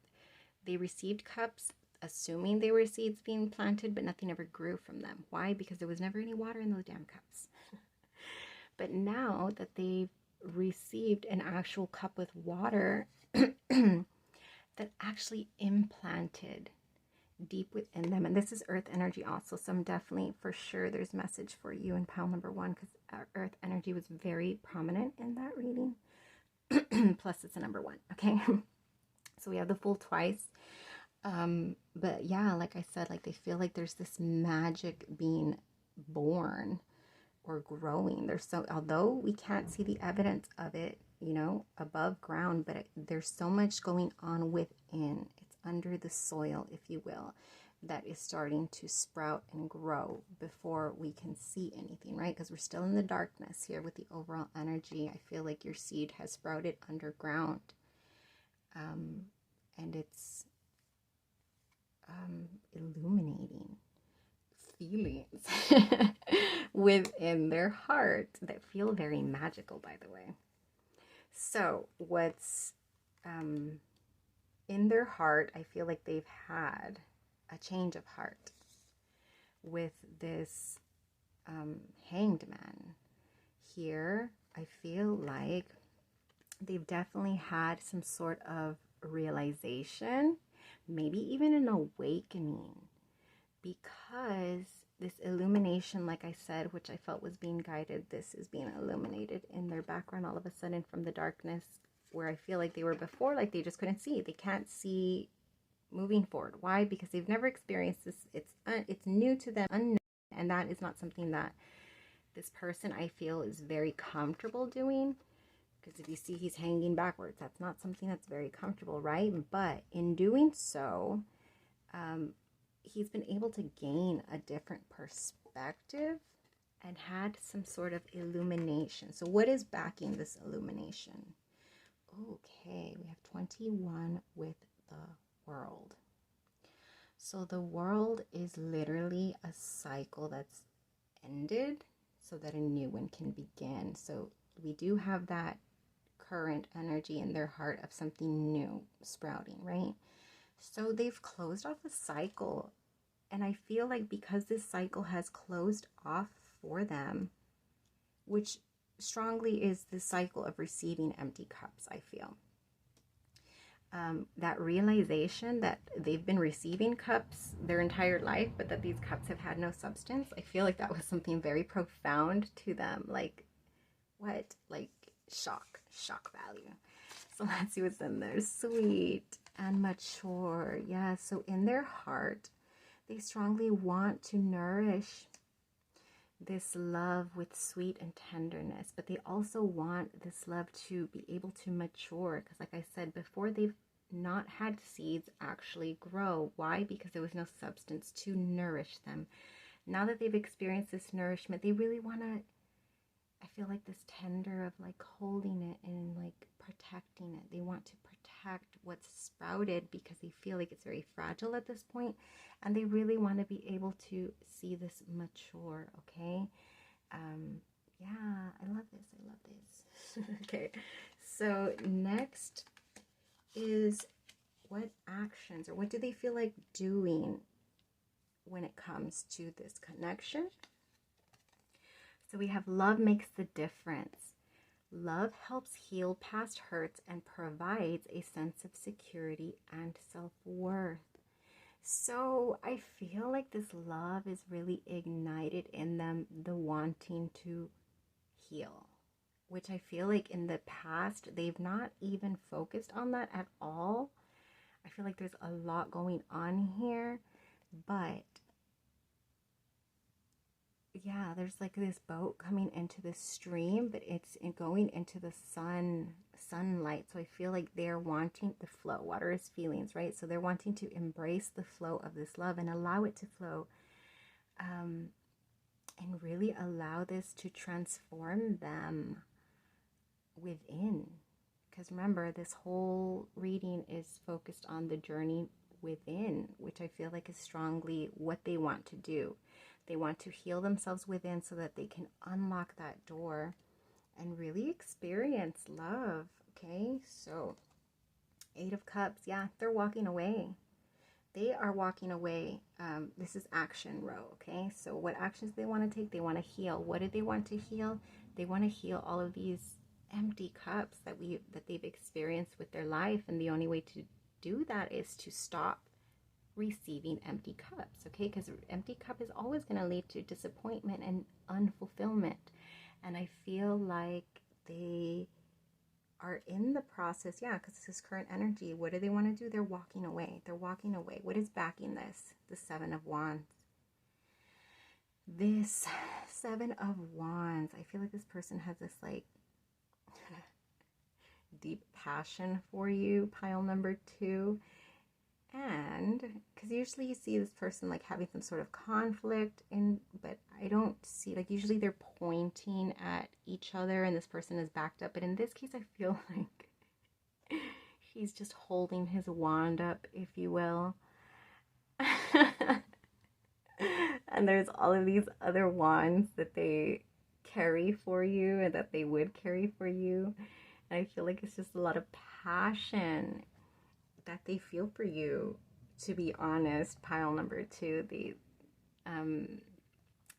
they received cups assuming they were seeds being planted, but nothing ever grew from them. Why? Because there was never any water in those damn cups. But now that they've received an actual cup with water that actually implanted deep within them, and this is earth energy also, so I'm definitely, for sure, there's message for you in pile number 1, because earth energy was very prominent in that reading. Plus it's a number 1, okay. So we have the Fool twice, but yeah, like I said, like they feel like there's this magic being born or growing. There's so, although we can't see the evidence of it, you know, above ground, but there's so much going on within. It's under the soil, if you will, that is starting to sprout and grow before we can see anything, right? Because we're still in the darkness here with the overall energy. I feel like your seed has sprouted underground, and it's illuminating feelings within their heart that feel very magical, by the way. So what's in their heart, I feel like they've had a change of heart with this Hanged Man here. I feel like they've definitely had some sort of realization, maybe even an awakening, because this illumination, like I said, which I felt was being guided, this is being illuminated in their background all of a sudden from the darkness, where I feel like they were before, like they just couldn't see. They can't see moving forward. Why? Because they've never experienced this. It's new to them, unknown, and that is not something that this person, I feel, is very comfortable doing. Because if you see he's hanging backwards, that's not something that's very comfortable, right? But in doing so, he's been able to gain a different perspective and had some sort of illumination. So what is backing this illumination? Okay, we have 21 with the world. So the world is literally a cycle that's ended so that a new one can begin. So we do have that current energy in their heart of something new sprouting, right? So they've closed off a cycle. And I feel like because this cycle has closed off for them, which strongly is the cycle of receiving empty cups, I feel. That realization that they've been receiving cups their entire life, but that these cups have had no substance, I feel like that was something very profound to them. Like, what? Like, shock value. So let's see what's in there. Sweet and mature. Yeah, so in their heart, they strongly want to nourish this love with sweet and tenderness, but they also want this love to be able to mature, because like I said before, they've not had seeds actually grow. Why? Because there was no substance to nourish them. Now that they've experienced this nourishment, they really want to, I feel like this tender of like holding it and like protecting it. They want to protect what's sprouted because they feel like it's very fragile at this point, and they really want to be able to see this mature. Okay. Yeah, I love this. Okay, so next is, what actions or what do they feel like doing when it comes to this connection? So we have love makes the difference. Love helps heal past hurts and provides a sense of security and self-worth. So I feel like this love is really ignited in them, the wanting to heal, which I feel like in the past, they've not even focused on that at all. I feel like there's a lot going on here, but yeah, there's like this boat coming into the stream, but it's going into the sunlight. So I feel like they're wanting the flow. Water is feelings, right? So they're wanting to embrace the flow of this love and allow it to flow, and really allow this to transform them within. Because remember, this whole reading is focused on the journey within, which I feel like is strongly what they want to do. They want to heal themselves within so that they can unlock that door and really experience love. Okay, so 8 of Cups. Yeah, they're walking away. They are walking away. This is action row. Okay, so what actions they want to take? They want to heal. What do they want to heal? They want to heal all of these empty cups that they've experienced with their life, and the only way to do that is to stop receiving empty cups. Okay, because empty cup is always going to lead to disappointment and unfulfillment. And I feel like they are in the process, yeah, because this is current energy. What do they want to do? They're walking away. They're walking away. What is backing this? The 7 of Wands. This 7 of Wands, I feel like this person has this like deep passion for you, pile number 2. And because usually you see this person like having some sort of conflict but I don't see, like, usually they're pointing at each other and this person is backed up, but in this case I feel like he's just holding his wand up, if you will. And there's all of these other wands that they carry for you and that they would carry for you, and I feel like it's just a lot of passion that they feel for you. To be honest, pile number 2,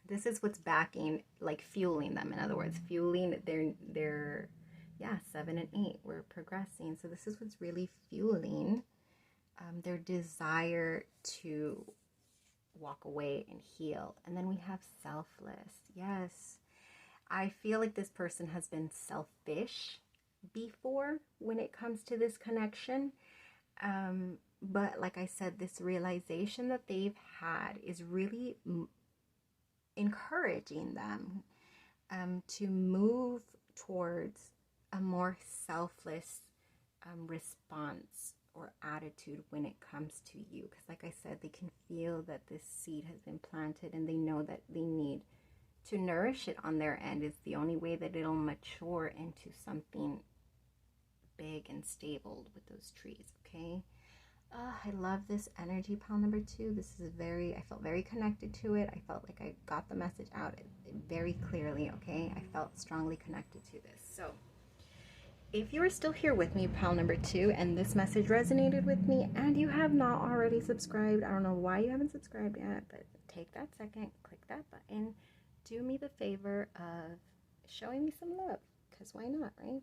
this is what's backing, like fueling them. In other words, fueling their 7 and 8. We're progressing, so this is what's really fueling their desire to walk away and heal. And then we have selfless. Yes, I feel like this person has been selfish before when it comes to this connection. But like I said, this realization that they've had is really encouraging them to move towards a more selfless response or attitude when it comes to you. Because like I said, they can feel that this seed has been planted and they know that they need to nourish it on their end. Is the only way that it'll mature into something big and stable with those trees. Okay, I love this energy, pile number 2. This is I felt very connected to it. I felt like I got the message out very clearly, okay? I felt strongly connected to this. So if you are still here with me, pile number 2, and this message resonated with me and you have not already subscribed, I don't know why you haven't subscribed yet, but take that second, click that button, do me the favor of showing me some love, because why not, right?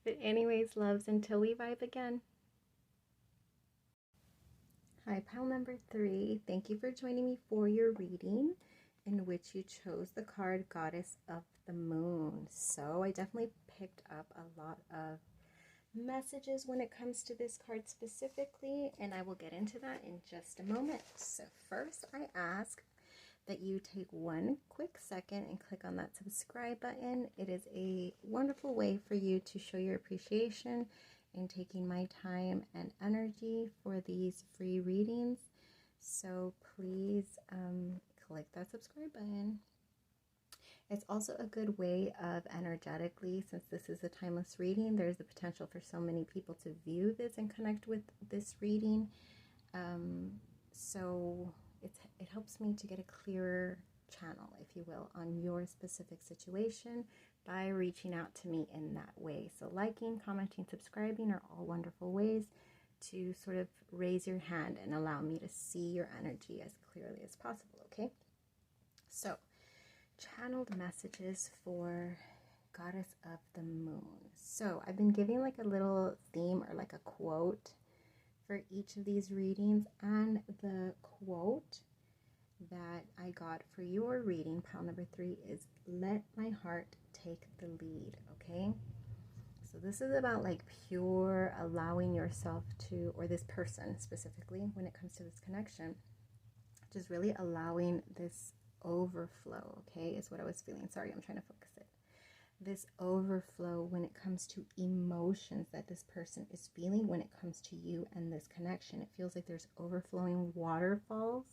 But anyways, loves, until we vibe again. Hi, pile number 3. Thank you for joining me for your reading, in which you chose the card Goddess of the Moon. So I definitely picked up a lot of messages when it comes to this card specifically, and I will get into that in just a moment. So first, I ask that you take one quick second and click on that subscribe button. It is a wonderful way for you to show your appreciation in taking my time and energy for these free readings. So please click that subscribe button. It's also a good way of energetically, since this is a timeless reading, there's the potential for so many people to view this and connect with this reading. So it helps me to get a clearer channel, if you will, on your specific situation by reaching out to me in that way. So liking, commenting, subscribing are all wonderful ways to sort of raise your hand and allow me to see your energy as clearly as possible, okay? So, channeled messages for Goddess of the Moon. So I've been giving like a little theme or like a quote for each of these readings, and the quote that I got for your reading, pile number 3, is "Let my heart take the lead," okay? So this is about like pure allowing yourself to, or this person specifically, when it comes to this connection, just really allowing this overflow, okay, is what I was feeling. Sorry, I'm trying to focus it. This overflow when it comes to emotions that this person is feeling when it comes to you and this connection. It feels like there's overflowing waterfalls.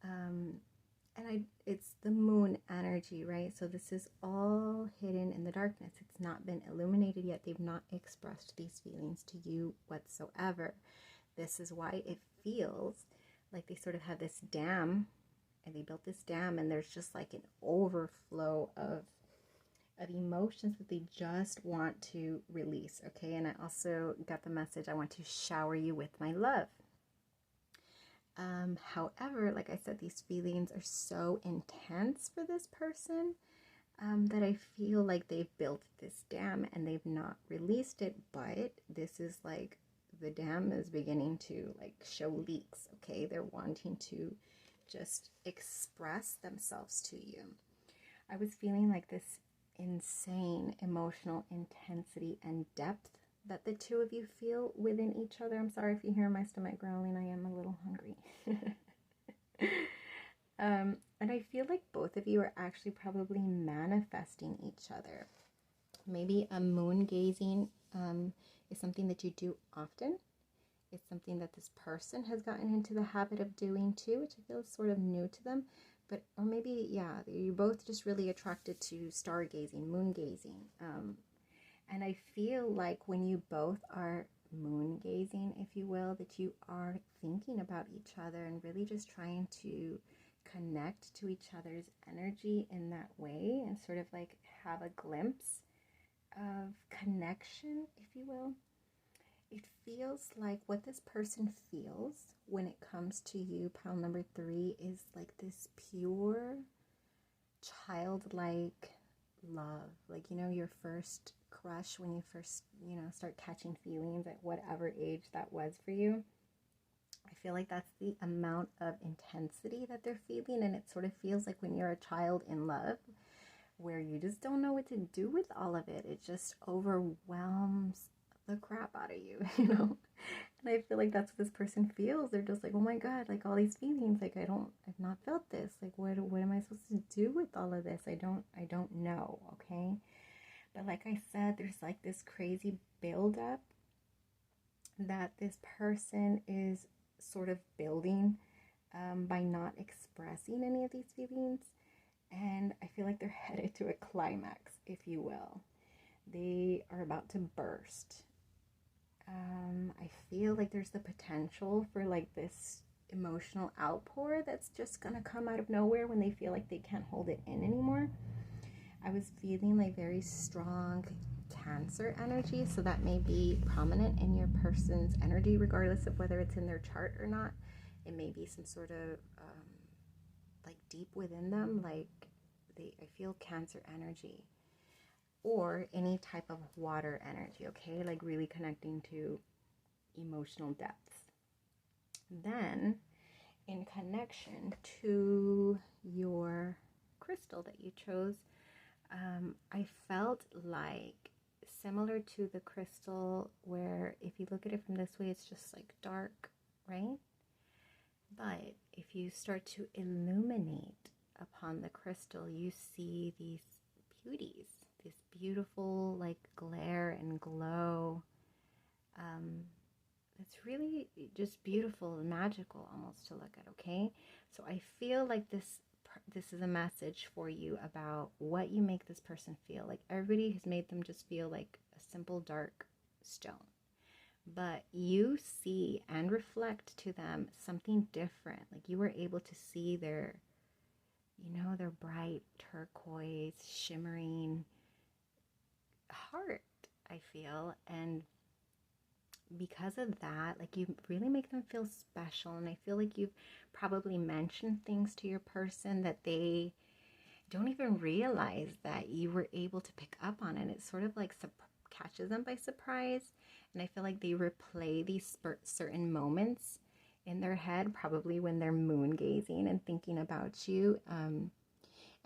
And it's the moon energy, right? So this is all hidden in the darkness. It's not been illuminated yet. They've not expressed these feelings to you whatsoever. This is why it feels like they sort of have this dam, and they built this dam, and there's just like an overflow of emotions that they just want to release, okay? And I also got the message, I want to shower you with my love. However, like I said, these feelings are so intense for this person that I feel like they've built this dam and they've not released it, but this is like the dam is beginning to like show leaks, okay? They're wanting to just express themselves to you. I was feeling like this insane emotional intensity and depth that the two of you feel within each other. I'm sorry if you hear my stomach growling. I am a little hungry. And I feel like both of you are actually probably manifesting each other. Maybe a moon gazing is something that you do often. It's something that this person has gotten into the habit of doing too, which I feel is sort of new to them. But, or maybe, yeah, you're both just really attracted to stargazing, moon gazing. And I feel like when you both are moon gazing, if you will, that you are thinking about each other and really just trying to connect to each other's energy in that way and sort of like have a glimpse of connection, if you will. It feels like what this person feels when it comes to you, pile number 3, is like this pure, childlike love. Like, you know, your first crush when you first, you know, start catching feelings at whatever age that was for you. I feel like that's the amount of intensity that they're feeling, and it sort of feels like when you're a child in love, where you just don't know what to do with all of it. It just overwhelms the crap out of you, you know? And I feel like that's what this person feels. They're just like, oh my God, like all these feelings, like I've not felt this. Like what am I supposed to do with all of this? I don't know, okay? But like I said, there's like this crazy buildup that this person is sort of building by not expressing any of these feelings. And I feel like they're headed to a climax, if you will. They are about to burst. I feel like there's the potential for like this emotional outpour that's just gonna come out of nowhere when they feel like they can't hold it in anymore. I was feeling like very strong Cancer energy, so that may be prominent in your person's energy regardless of whether it's in their chart or not. It may be some sort of like deep within them, like I feel Cancer energy, or any type of water energy, okay, like really connecting to emotional depths. Then in connection to your crystal that you chose, I felt like similar to the crystal where if you look at it from this way, it's just like dark, right? But if you start to illuminate upon the crystal, you see these beauties, this beautiful like glare and glow. It's really just beautiful and magical almost to look at, okay? So I feel like this is a message for you about what you make this person feel. Like everybody has made them just feel like a simple dark stone. But you see and reflect to them something different. Like you were able to see their, their bright turquoise, shimmering heart, I feel. And because of that, like you really make them feel special. And I feel like you've probably mentioned things to your person that they don't even realize that you were able to pick up on. And it sort of like catches them by surprise. And I feel like they replay these certain moments in their head, probably when they're moon gazing and thinking about you. And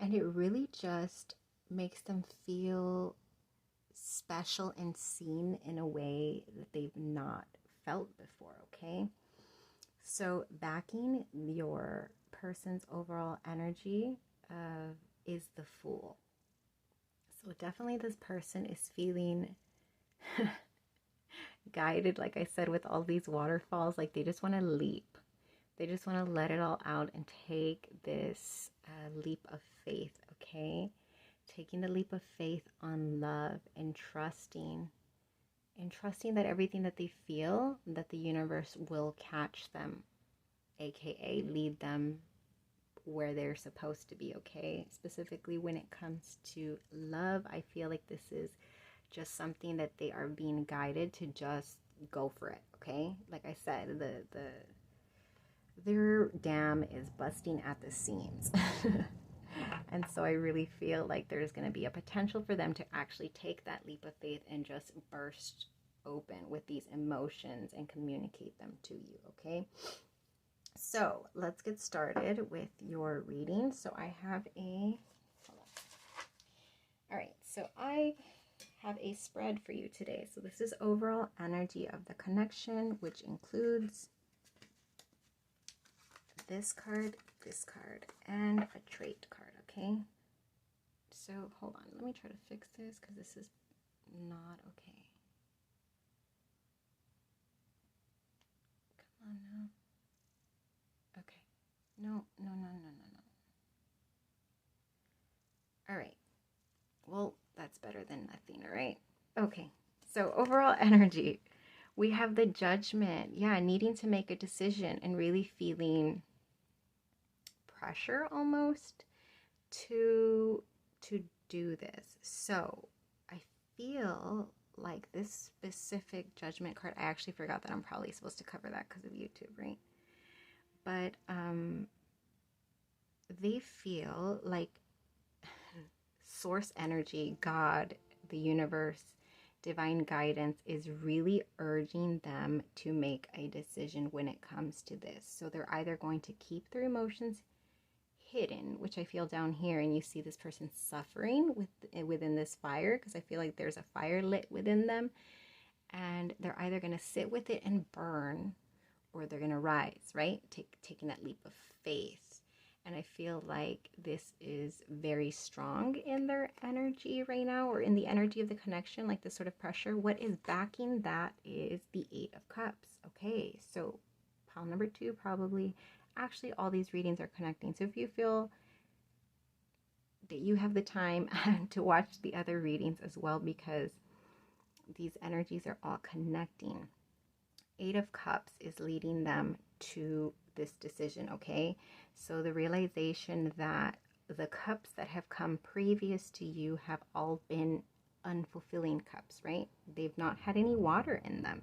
it really just makes them feel special and seen in a way that they've not felt before, okay? So backing your person's overall energy is the Fool. So definitely this person is feeling guided, like I said, with all these waterfalls. Like they just want to leap. They just want to let it all out and take this leap of faith, okay? Taking the leap of faith on love and trusting that everything that they feel, that the universe will catch them, aka lead them where they're supposed to be, okay? Specifically when it comes to love, I feel like this is just something that they are being guided to just go for it, okay? Like I said, their dam is busting at the seams. And so I really feel like there's going to be a potential for them to actually take that leap of faith and just burst open with these emotions and communicate them to you, okay? So let's get started with your reading. So I have all right, so I have a spread for you today. So this is overall energy of the connection, which includes this card, and a trait card, okay? So hold on, let me try to fix this because this is not okay. Come on now. Okay. No. All right. Well, that's better than nothing, all right? Okay. So overall energy, we have the Judgment. Yeah, needing to make a decision and really feeling pressure almost to do this. So I feel like this specific Judgment card, I actually forgot that I'm probably supposed to cover that because of YouTube, right? But they feel like source energy, God, the universe, divine guidance is really urging them to make a decision when it comes to this. So they're either going to keep their emotions hidden, which I feel down here, and you see this person suffering within this fire, because I feel like there's a fire lit within them, and they're either going to sit with it and burn, or they're going to rise, right? Taking that leap of faith. And I feel like this is very strong in their energy right now, or in the energy of the connection, like this sort of pressure. What is backing that is the Eight of Cups. Okay, so pile number 2 probably. Actually, all these readings are connecting. So if you feel that you have the time to watch the other readings as well, because these energies are all connecting. Eight of Cups is leading them to this decision, okay? So the realization that the cups that have come previous to you have all been unfulfilling cups, right? They've not had any water in them.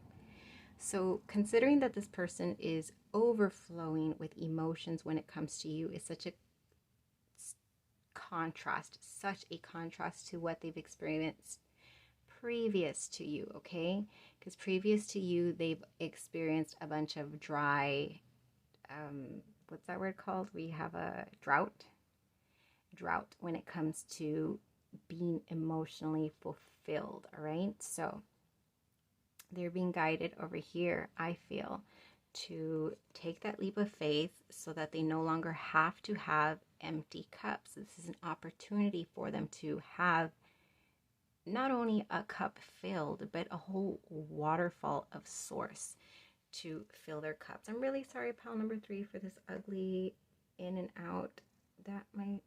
So considering that this person is overflowing with emotions when it comes to you is such a contrast to what they've experienced previous to you, okay? Because previous to you, they've experienced a bunch of dry, what's that word called? We have a drought when it comes to being emotionally fulfilled, all right? So they're being guided over here, I feel, to take that leap of faith so that they no longer have to have empty cups. This is an opportunity for them to have not only a cup filled, but a whole waterfall of source to fill their cups. I'm really sorry, pile number 3, for this ugly in and out that my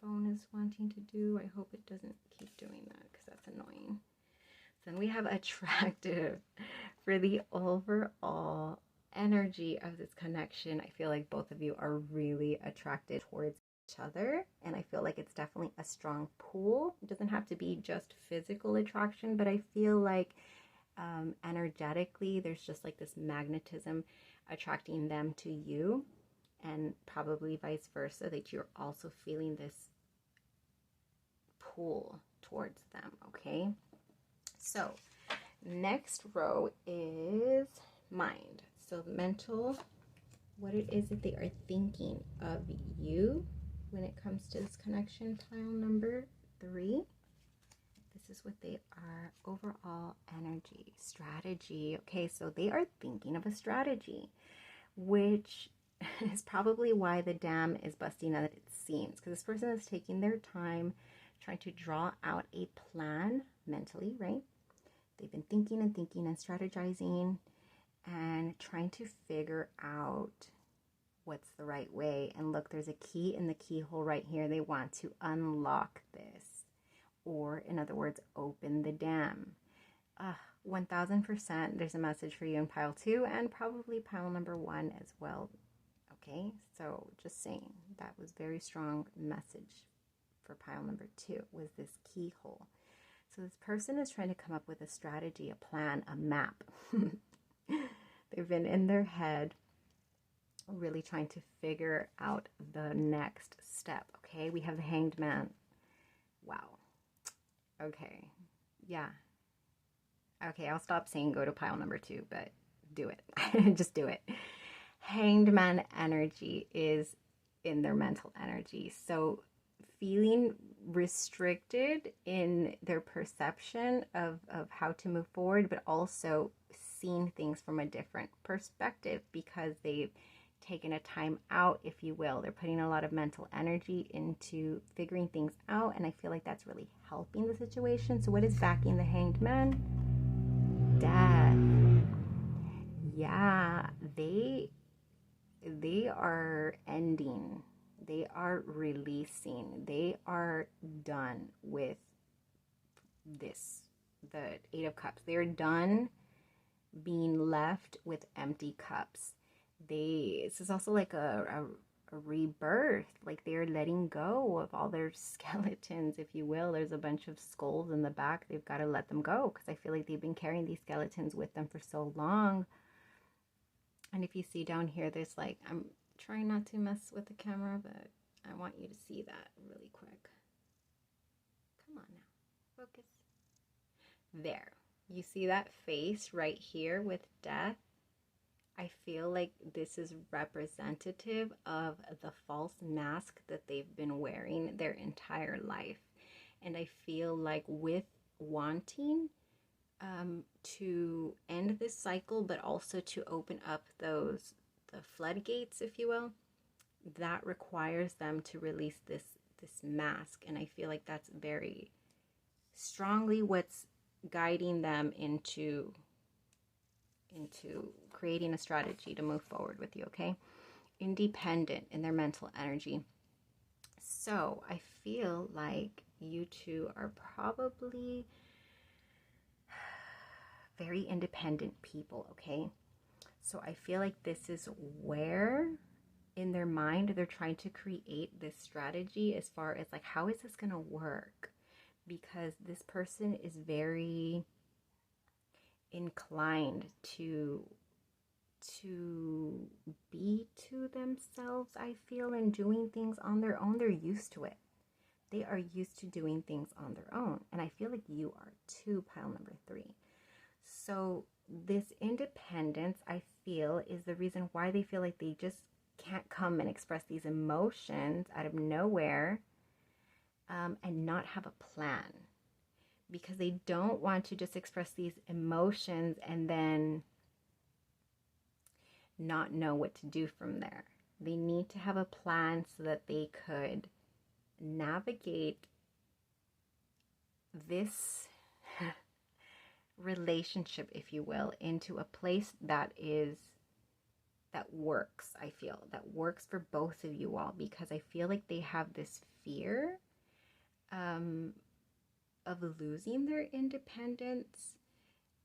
phone is wanting to do. I hope it doesn't keep doing that because that's annoying. Then we have attractive for the overall energy of this connection. I feel like both of you are really attracted towards each other, and I feel like it's definitely a strong pull. It doesn't have to be just physical attraction, but I feel like energetically there's just like this magnetism attracting them to you, and probably vice versa, that you're also feeling this pull towards them, okay? So next row is mind. So mental, what it is that they are thinking of you when it comes to this connection. Pile number 3. This is what they are. Overall energy, strategy. Okay, so they are thinking of a strategy, which is probably why the dam is busting at its seams, because this person is taking their time trying to draw out a plan mentally, right? They've been thinking and strategizing and trying to figure out what's the right way. And look, there's a key in the keyhole right here. They want to unlock this, or in other words, open the dam. 1000%. There's a message for you in pile 2 and probably pile number 1 as well. Okay, so just saying, that was very strong message for pile number 2, was this keyhole. So this person is trying to come up with a strategy, a plan, a map. They've been in their head really trying to figure out the next step, okay? We have the Hanged Man. Wow. Okay. Yeah. Okay, I'll stop saying go to pile number 2, but do it. Just do it. Hanged Man energy is in their mental energy. So feeling restricted in their perception of how to move forward, but also seeing things from a different perspective because they've taken a time out, if you will. They're putting a lot of mental energy into figuring things out, and I feel like that's really helping the situation. So what is backing the Hanged Man? Death. Yeah, they are ending. They are releasing. They are done with this, the 8 of Cups. They're done being left with empty cups. This is also like a rebirth. Like they're letting go of all their skeletons, if you will. There's a bunch of skulls in the back. They've got to let them go because I feel like they've been carrying these skeletons with them for so long. And if you see down here, there's like, I'm trying not to mess with the camera, but I want you to see that really quick. Come on now, focus. There, you see that face right here with death? I feel like this is representative of the false mask that they've been wearing their entire life. And I feel like with wanting to end this cycle, but also to open up the floodgates, if you will, that requires them to release this mask. And I feel like that's very strongly what's guiding them into creating a strategy to move forward with you, okay? Independent in their mental energy. So I feel like you two are probably very independent people, okay? So I feel like this is where in their mind they're trying to create this strategy as far as like, how is this going to work? Because this person is very inclined to be to themselves, I feel, and doing things on their own. They're used to it. They are used to doing things on their own. And I feel like you are too, pile number 3. So this independence, I feel, is the reason why they feel like they just can't come and express these emotions out of nowhere and not have a plan. Because they don't want to just express these emotions and then not know what to do from there. They need to have a plan so that they could navigate this relationship, if you will, into a place that works. I feel that works for both of you all, because I feel like they have this fear of losing their independence,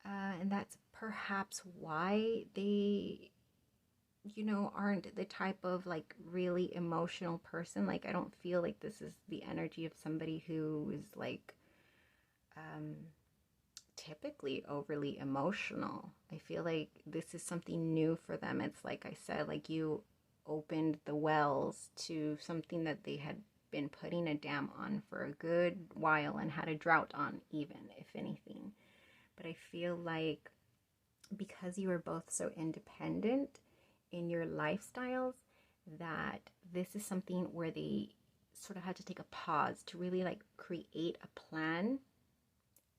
and that's perhaps why they, you know, aren't the type of like really emotional person. Like, I don't feel like this is the energy of somebody who is like typically overly emotional. I feel like this is something new for them. It's like I said, like you opened the wells to something that they had been putting a dam on for a good while and had a drought on, even, if anything. But I feel like because you are both so independent in your lifestyles, that this is something where they sort of had to take a pause to really like create a plan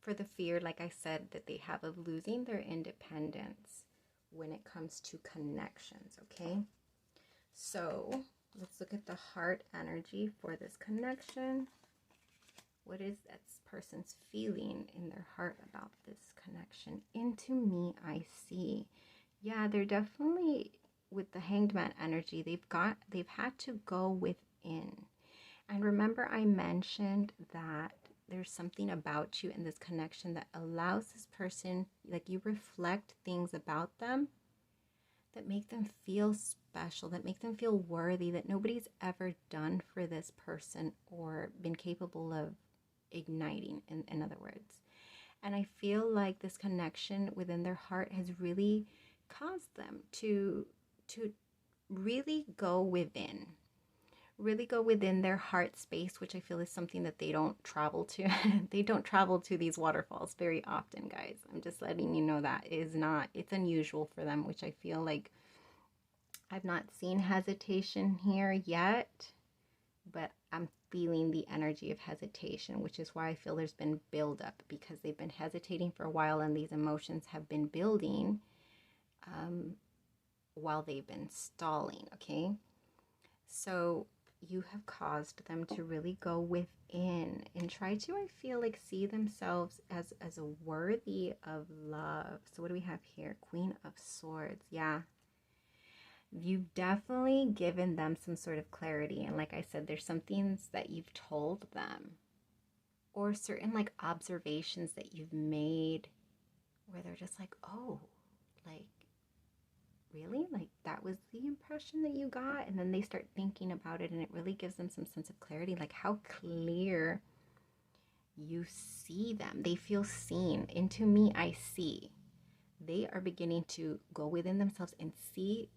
for the fear, like I said, that they have of losing their independence when it comes to connections. Okay, so let's look at the heart energy for this connection. What is that person's feeling in their heart about this connection? Into me, I see. Yeah, they're definitely, with the Hanged Man energy, they've had to go within. And remember, I mentioned that there's something about you in this connection that allows this person, like you reflect things about them that make them feel special, that make them feel worthy, that nobody's ever done for this person or been capable of igniting, in other words. And I feel like this connection within their heart has really caused them to really go within their heart space, which I feel is something that they don't travel to. They don't travel to these waterfalls very often, guys. I'm just letting you know that it's unusual for them, which I feel like I've not seen hesitation here yet, but I'm feeling the energy of hesitation, which is why I feel there's been buildup, because they've been hesitating for a while and these emotions have been building while they've been stalling. Okay, so you have caused them to really go within and try to, I feel like, see themselves as a worthy of love. So what do we have here? Queen of Swords. Yeah, you've definitely given them some sort of clarity. And like I said, there's some things that you've told them, or certain like observations that you've made where they're just like, oh, like, really? Like, that was the impression that you got? And then they start thinking about it, and it really gives them some sense of clarity, like how clear you see them. They feel seen. Into me, I see. They are beginning to go within themselves and see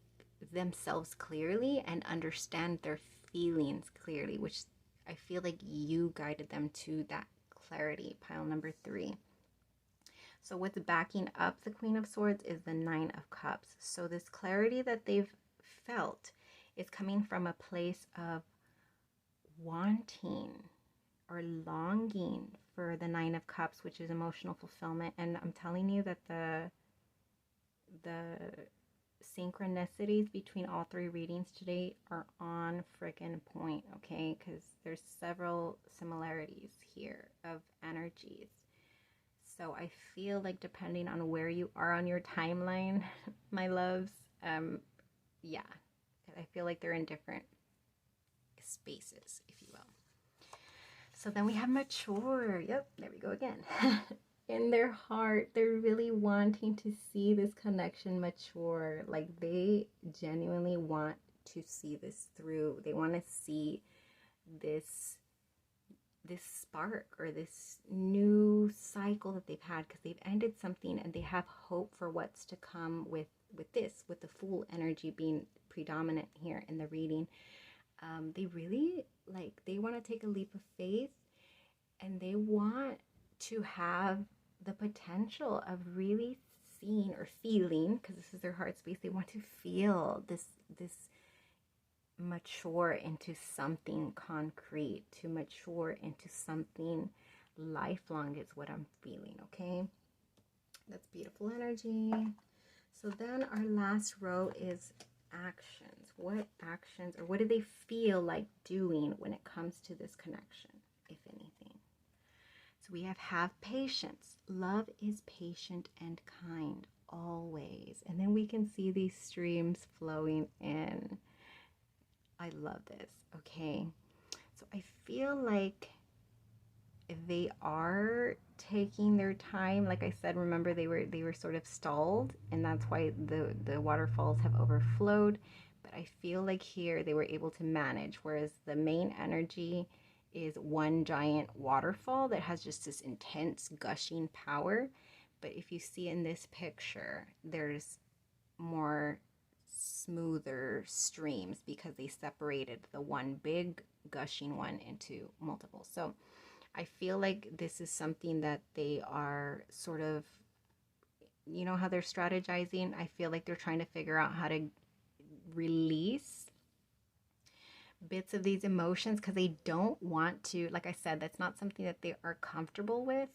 themselves clearly and understand their feelings clearly, which I feel like you guided them to that clarity, pile number 3. So what's backing up the Queen of Swords is the Nine of Cups. So this clarity that they've felt is coming from a place of wanting or longing for the Nine of Cups, which is emotional fulfillment. And I'm telling you that the synchronicities between all 3 readings today are on freaking point, okay? Because there's several similarities here of energies. So I feel like depending on where you are on your timeline, my loves, yeah, I feel like they're in different spaces, if you will. So then we have mature. Yep, there we go again. in their heart, they're really wanting to see this connection mature. Like they genuinely want to see this through. They want to see this spark or this new cycle that they've had, because they've ended something and they have hope for what's to come with the Fool energy being predominant here in the reading. They really they want to take a leap of faith, and they want to have the potential of really seeing or feeling, because this is their heart space, they want to feel this mature into something concrete, to mature into something lifelong is what I'm feeling, okay? That's beautiful energy. So then our last row is actions. What actions, or what do they feel like doing when it comes to this connection, if anything? So we have patience. Love is patient and kind always. And then we can see these streams flowing in. I love this. Okay. So I feel like they are taking their time. Like I said, remember they were sort of stalled, and that's why the waterfalls have overflowed. But I feel like here they were able to manage, whereas the main energy is one giant waterfall that has just this intense gushing power. But if you see in this picture, there's more smoother streams because they separated the one big gushing one into multiple. So I feel like this is something that they are sort of, you know how they're strategizing? I feel like they're trying to figure out how to release bits of these emotions, because they don't want to, like I said, that's not something that they are comfortable with.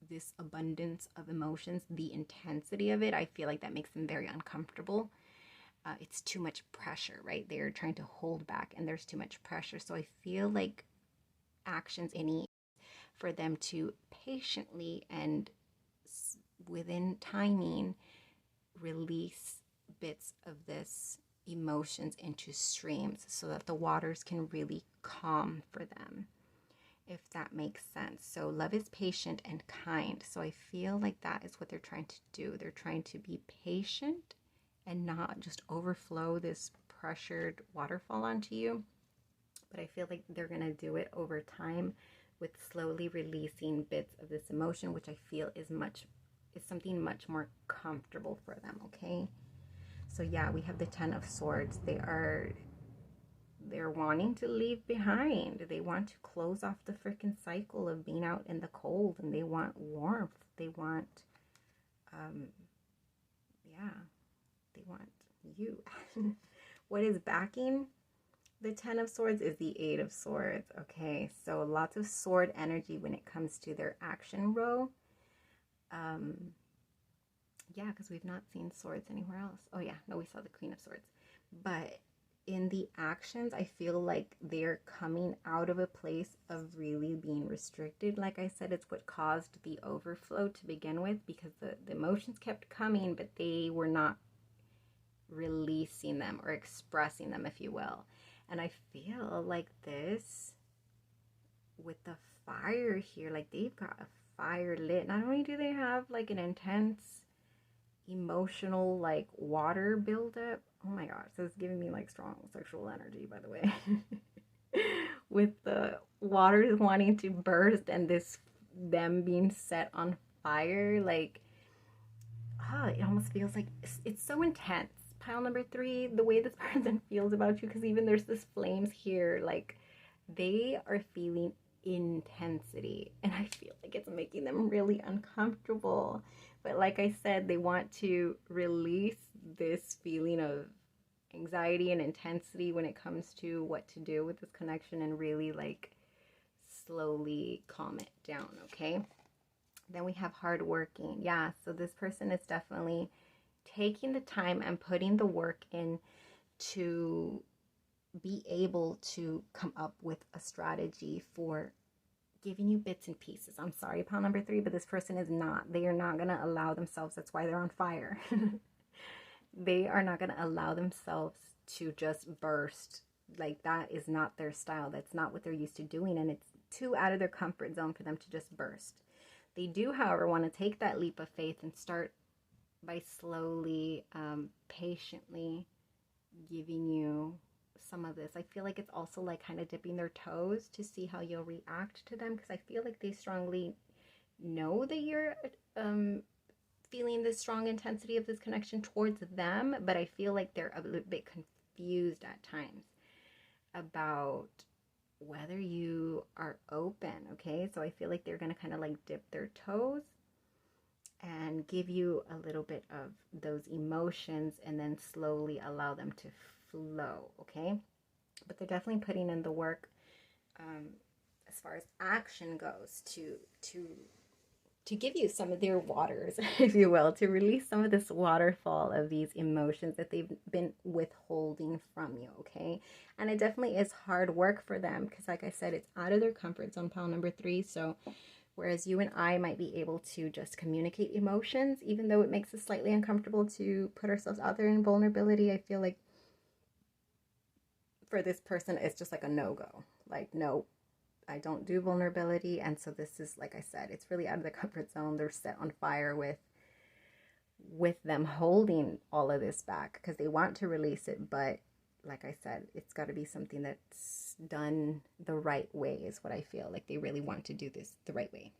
This abundance of emotions, the intensity of it, I feel like that makes them very uncomfortable. It's too much pressure, right? They're trying to hold back, and there's too much pressure. So I feel like actions any for them to patiently and within timing release bits of this emotions into streams so that the waters can really calm for them, if that makes sense. So love is patient and kind. So I feel like that is what they're trying to do. They're trying to be patient and not just overflow this pressured waterfall onto you. But I feel like they're going to do it over time with slowly releasing bits of this emotion, which I feel is something much more comfortable for them, okay? So yeah, we have the 10 of Swords. They're wanting to leave behind. They want to close off the freaking cycle of being out in the cold, and they want warmth. They want, they want you. What is backing the 10 of Swords is the 8 of Swords. Okay, so lots of sword energy when it comes to their action row. Yeah, because we've not seen swords anywhere else. Oh yeah, no, we saw the Queen of Swords. But in the actions, I feel like they're coming out of a place of really being restricted. Like I said, it's what caused the overflow to begin with, because the emotions kept coming, but they were not releasing them or expressing them, if you will. And I feel like this, with the fire here, like they've got a fire lit. Not only do they have like an intense emotional like water buildup, oh my gosh, this is giving me like strong sexual energy, by the way. With the waters wanting to burst and them being set on fire, like it almost feels like it's so intense. Pile number 3, the way this person feels about you, because even there's this flames here, like they are feeling intensity, and I feel like it's making them really uncomfortable. But like I said, they want to release this feeling of anxiety and intensity when it comes to what to do with this connection, and really like slowly calm it down, okay? Then we have hardworking. Yeah, so this person is definitely taking the time and putting the work in to be able to come up with a strategy for giving you bits and pieces. I'm sorry, pile number 3, but this person is not. They are not going to allow themselves. That's why they're on fire. They are not going to allow themselves to just burst. Like, that is not their style. That's not what they're used to doing. And it's too out of their comfort zone for them to just burst. They do, however, want to take that leap of faith and start by slowly, patiently giving you some of this. I feel like it's also like kind of dipping their toes to see how you'll react to them, because I feel like they strongly know that you're feeling the strong intensity of this connection towards them, but I feel like they're a little bit confused at times about whether you are open. Okay, so I feel like they're going to kind of like dip their toes and give you a little bit of those emotions and then slowly allow them to flow. Okay, but they're definitely putting in the work, as far as action goes, to give you some of their waters, if you will, to release some of this waterfall of these emotions that they've been withholding from you, okay? And it definitely is hard work for them because, like I said, it's out of their comfort zone, pile number 3. So whereas you and I might be able to just communicate emotions, even though it makes us slightly uncomfortable to put ourselves out there in vulnerability, I feel like for this person, it's just like a no-go. Like, no, I don't do vulnerability. And so this is, like I said, it's really out of the comfort zone. They're set on fire with them holding all of this back because they want to release it. But like I said, it's got to be something that's done the right way is what I feel. Like they really want to do this the right way.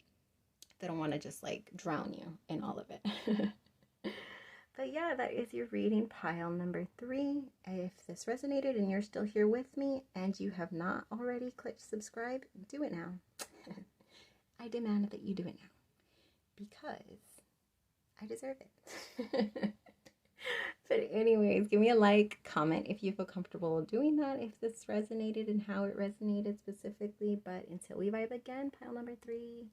They don't want to just like drown you in all of it. But yeah, that is your reading, pile number 3. If this resonated and you're still here with me and you have not already clicked subscribe, do it now. I demand that you do it now because I deserve it. But anyways, give me a like, comment if you feel comfortable doing that, if this resonated and how it resonated specifically. But until we vibe again, pile number 3.